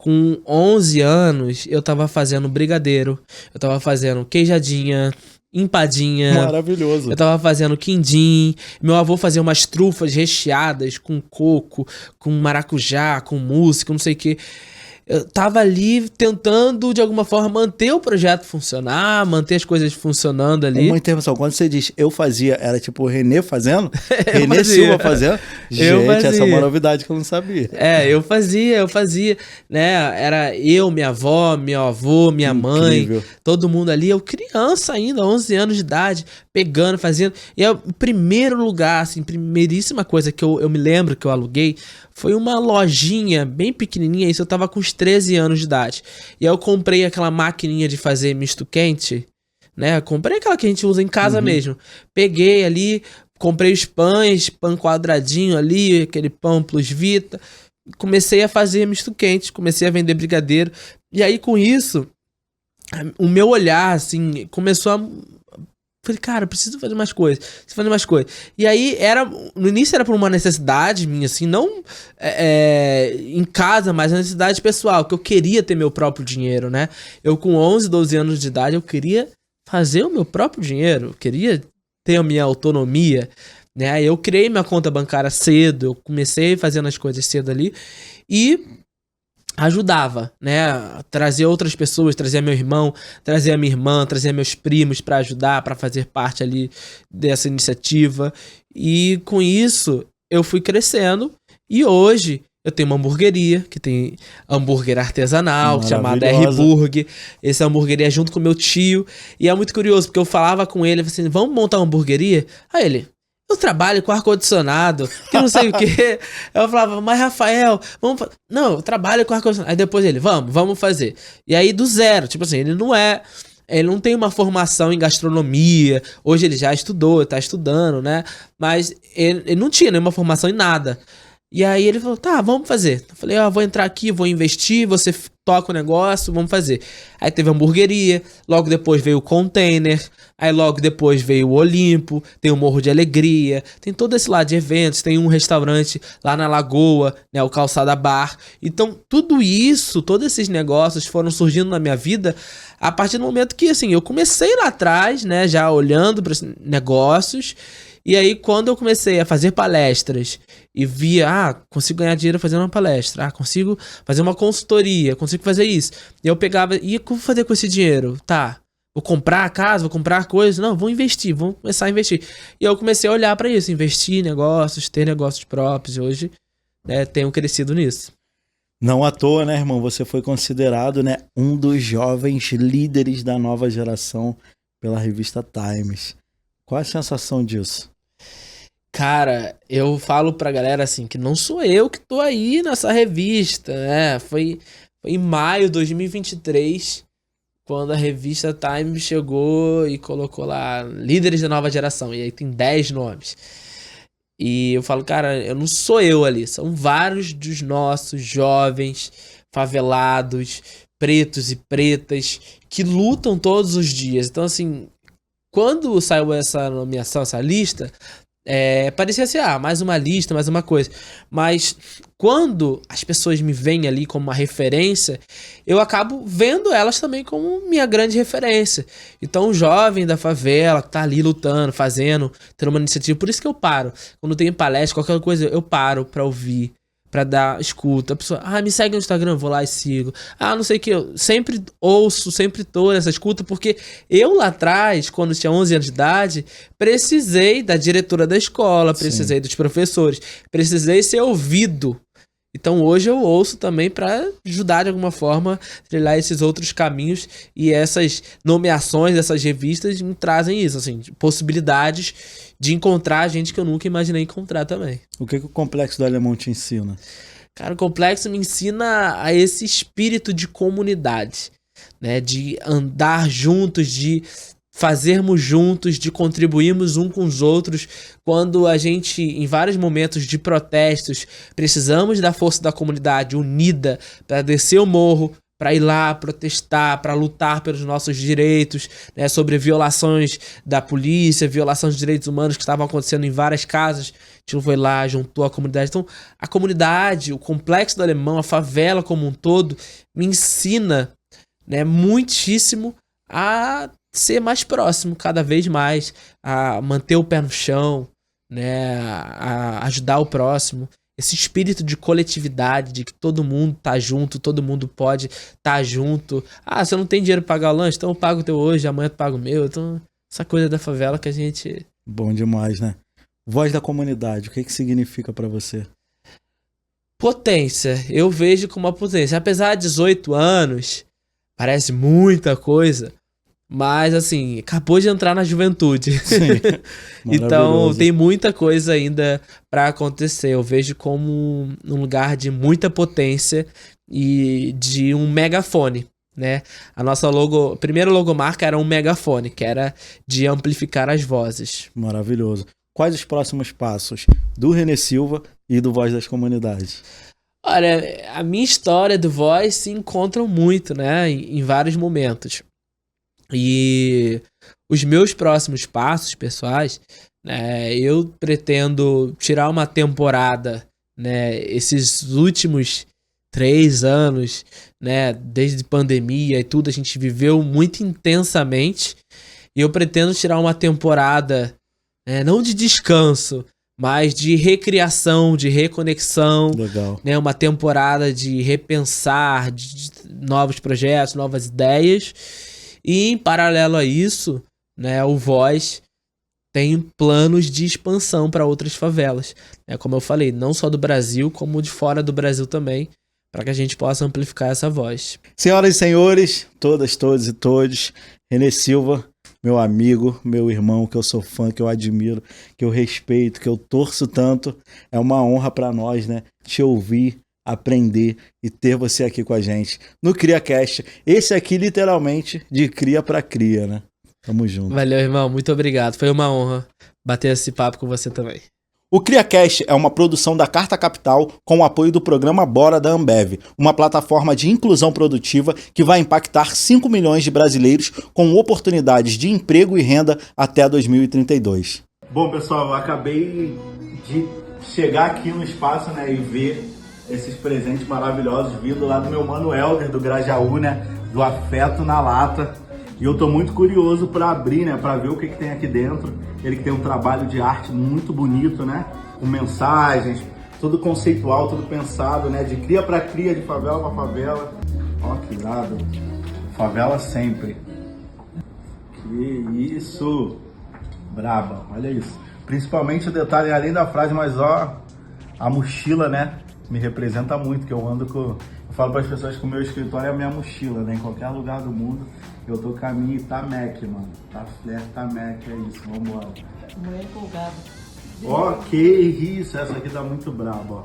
Com 11 anos, eu tava fazendo brigadeiro, eu tava fazendo queijadinha, empadinha. Maravilhoso. Eu tava fazendo quindim. Meu avô fazia umas trufas recheadas com coco, com maracujá, com mousse, com não sei o que. Eu tava ali tentando, de alguma forma, manter o projeto funcionar, manter as coisas funcionando ali. Uma intervenção, quando você diz eu fazia, era tipo o Renê fazendo? Renê fazia. Silva fazendo? Eu Gente, essa é fazia. uma novidade que eu não sabia. Eu fazia, né? Era eu, minha avó, meu avô, minha Incrível. mãe, todo mundo ali. Eu criança ainda, 11 anos de idade, pegando, fazendo. E o primeiro lugar, assim, primeiríssima coisa que eu me lembro que eu aluguei foi uma lojinha bem pequenininha, isso eu tava com uns 13 anos de idade. E aí eu comprei aquela maquininha de fazer misto quente, né? Comprei aquela que a gente usa em casa mesmo. Peguei ali, comprei os pães, pão quadradinho ali, aquele pão plus vita. Comecei a fazer misto quente, comecei a vender brigadeiro. E aí com isso, o meu olhar, assim, começou a... Falei, cara, preciso fazer mais coisas. E aí, no início era por uma necessidade minha, assim, não em casa, mas uma necessidade pessoal, que eu queria ter meu próprio dinheiro, né? Eu com 11, 12 anos de idade, eu queria fazer o meu próprio dinheiro, eu queria ter a minha autonomia, né? Eu criei minha conta bancária cedo, eu comecei fazendo as coisas cedo ali e ajudava, né? Trazer outras pessoas, trazer meu irmão, trazer a minha irmã, trazer meus primos para ajudar, para fazer parte ali dessa iniciativa. E com isso eu fui crescendo e hoje eu tenho uma hamburgueria que tem hambúrguer artesanal chamada R-Burg. Essa hamburgueria é junto com meu tio e é muito curioso porque eu falava com ele assim, vamos montar uma hamburgueria? Aí ele, eu trabalho com ar-condicionado, que não sei o que. Eu falava, mas Rafael, vamos não, eu trabalho com ar-condicionado. Aí depois ele, vamos fazer. E aí do zero, tipo assim, ele não tem uma formação em gastronomia. Hoje ele já estudou, tá estudando, né? Mas ele não tinha nenhuma formação em nada. E aí ele falou, tá, vamos fazer. Eu falei, vou entrar aqui, vou investir, você toca o negócio, vamos fazer. Aí teve a hamburgueria, logo depois veio o container, aí logo depois veio o Olimpo, tem o Morro de Alegria, tem todo esse lado de eventos, tem um restaurante lá na Lagoa, né, o Calçada Bar. Então tudo isso, todos esses negócios foram surgindo na minha vida a partir do momento que, assim, eu comecei lá atrás, né, já olhando para os negócios. E aí, quando eu comecei a fazer palestras e via, consigo ganhar dinheiro fazendo uma palestra, consigo fazer uma consultoria, consigo fazer isso. E eu pegava, e o que eu vou fazer com esse dinheiro? Tá, vou comprar a casa, vou comprar coisas? Não, vou investir, vou começar a investir. E eu comecei a olhar para isso, investir em negócios, ter negócios próprios. E hoje, né, tenho crescido nisso. Não à toa, né, irmão? Você foi considerado, né, um dos jovens líderes da nova geração pela revista Times. Qual a sensação disso? Cara, eu falo pra galera assim, que não sou eu que tô aí nessa revista, né? Foi em maio de 2023, quando a revista Time chegou e colocou lá, líderes da nova geração, e aí tem 10 nomes. E eu falo, cara, eu não sou eu ali, são vários dos nossos jovens, favelados, pretos e pretas, que lutam todos os dias. Então, assim, quando saiu essa nomeação, essa lista... parecia assim, mais uma lista, mais uma coisa. Mas quando as pessoas me veem ali como uma referência, eu acabo vendo elas também como minha grande referência. Então o jovem da favela que tá ali lutando, fazendo, tendo uma iniciativa, por isso que eu paro. Quando tem palestra, qualquer coisa, eu paro pra ouvir, pra dar escuta. A pessoa, me segue no Instagram, vou lá e sigo. Não sei o que, eu sempre ouço, sempre tô nessa escuta, porque eu lá atrás, quando tinha 11 anos de idade, precisei da diretora da escola, precisei dos professores, precisei ser ouvido. Então hoje eu ouço também para ajudar de alguma forma a trilhar esses outros caminhos, e essas nomeações dessas revistas me trazem isso, assim, possibilidades de encontrar gente que eu nunca imaginei encontrar também. O que o Complexo do Alemão te ensina? Cara, o Complexo me ensina a esse espírito de comunidade, né? De andar juntos, de fazermos juntos, de contribuirmos um com os outros. Quando a gente, em vários momentos de protestos, precisamos da força da comunidade unida para descer o morro, para ir lá protestar, para lutar pelos nossos direitos, né, sobre violações da polícia, violações de direitos humanos que estavam acontecendo em várias casas. A gente não foi lá, juntou a comunidade. Então, a comunidade, o Complexo do Alemão, a favela como um todo, me ensina, né, muitíssimo a ser mais próximo, cada vez mais, a manter o pé no chão, né, a ajudar o próximo. Esse espírito de coletividade, de que todo mundo tá junto, todo mundo pode tá junto. Ah, você não tem dinheiro pra pagar o lanche? Então eu pago o teu hoje, amanhã tu paga o meu. Então, essa coisa da favela que a gente... Bom demais, né? Voz da comunidade, o que significa pra você? Potência. Eu vejo como uma potência. Apesar de 18 anos, parece muita coisa, mas assim, acabou de entrar na juventude. Sim. Então tem muita coisa ainda pra acontecer. Eu vejo como um lugar de muita potência e de um megafone, né? A nossa primeira logomarca era um megafone, que era de amplificar as vozes. Maravilhoso. Quais os próximos passos do René Silva e do Voz das Comunidades? Olha, a minha história do Voz se encontram muito, né? Em vários momentos. E os meus próximos passos pessoais, né, eu pretendo tirar uma temporada, né, esses últimos 3 anos, né, desde pandemia e tudo, a gente viveu muito intensamente, e eu pretendo tirar uma temporada, não de descanso, mas de recriação, de reconexão. Legal. Né, uma temporada de repensar, de novos projetos, novas ideias. E em paralelo a isso, né, o Voz tem planos de expansão para outras favelas. Como eu falei, não só do Brasil, como de fora do Brasil também, para que a gente possa amplificar essa voz. Senhoras e senhores, todas, todos e todos, René Silva, meu amigo, meu irmão, que eu sou fã, que eu admiro, que eu respeito, que eu torço tanto, é uma honra para nós, né, te ouvir, aprender e ter você aqui com a gente no CriaCast. Esse aqui, literalmente, de cria para cria, né? Tamo junto. Valeu, irmão. Muito obrigado. Foi uma honra bater esse papo com você também. O CriaCast é uma produção da Carta Capital com o apoio do programa Bora da Ambev, uma plataforma de inclusão produtiva que vai impactar 5 milhões de brasileiros com oportunidades de emprego e renda até 2032. Bom, pessoal, eu acabei de chegar aqui no espaço, né, e ver esses presentes maravilhosos vindo lá do meu mano Helder, do Grajaú, né, do Afeto na Lata. E eu tô muito curioso para abrir, né, para ver o que tem aqui dentro. Ele que tem um trabalho de arte muito bonito, né, com mensagens, tudo conceitual, tudo pensado, né, de cria para cria, de favela para favela. Ó, que irado. Favela sempre. Que isso. Braba, olha isso. Principalmente o detalhe, além da frase, mas ó, a mochila, né, me representa muito, que eu ando com... Eu falo para as pessoas que o meu escritório é a minha mochila, né? Em qualquer lugar do mundo, eu tô com a minha Itamec, mano. Tá flare, Itamec, é isso, vambora. Mulher empolgada. Ó, que isso, essa aqui tá muito braba, ó.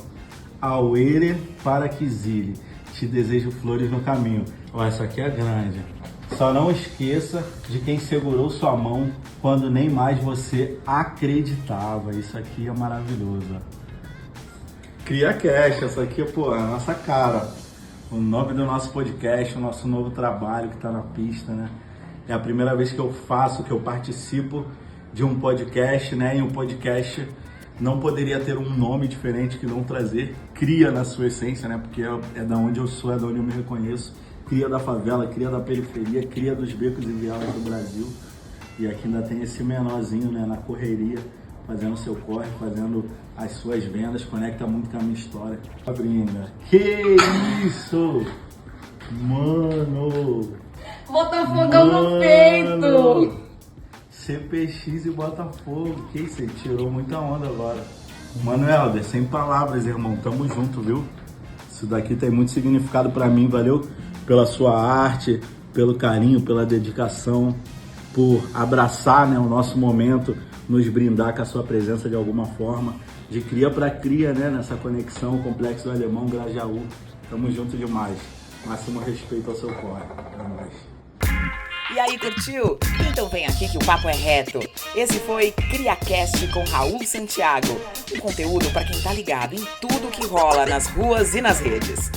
Auere para Kizili, te desejo flores no caminho. Ó, essa aqui é grande. Só não esqueça de quem segurou sua mão quando nem mais você acreditava. Isso aqui é maravilhoso, ó. CriaCast, essa aqui, pô, é a nossa cara. O nome do nosso podcast, o nosso novo trabalho que tá na pista, né? É a primeira vez que eu faço, que eu participo de um podcast, né? E um podcast não poderia ter um nome diferente que não trazer cria na sua essência, né? Porque é da onde eu sou, é da onde eu me reconheço. Cria da favela, cria da periferia, cria dos becos e vielas do Brasil. E aqui ainda tem esse menorzinho, né? Na correria, fazendo seu corre, fazendo as suas vendas, conecta muito com a minha história. Brinda. Que isso? Mano! Botafogão no peito! CPX e Botafogo. Que isso? Ele tirou muita onda agora. Mano Helder, sem palavras, irmão. Tamo junto, viu? Isso daqui tem muito significado pra mim. Valeu pela sua arte, pelo carinho, pela dedicação, por abraçar, né, o nosso momento, nos brindar com a sua presença de alguma forma, de cria para cria, né, nessa conexão, Complexo do Alemão, Grajaú. Tamo junto demais. Máximo respeito ao seu corre. É nóis. E aí, curtiu? Então vem aqui que o papo é reto. Esse foi CriaCast com Raul Santiago. Um conteúdo para quem tá ligado em tudo que rola nas ruas e nas redes.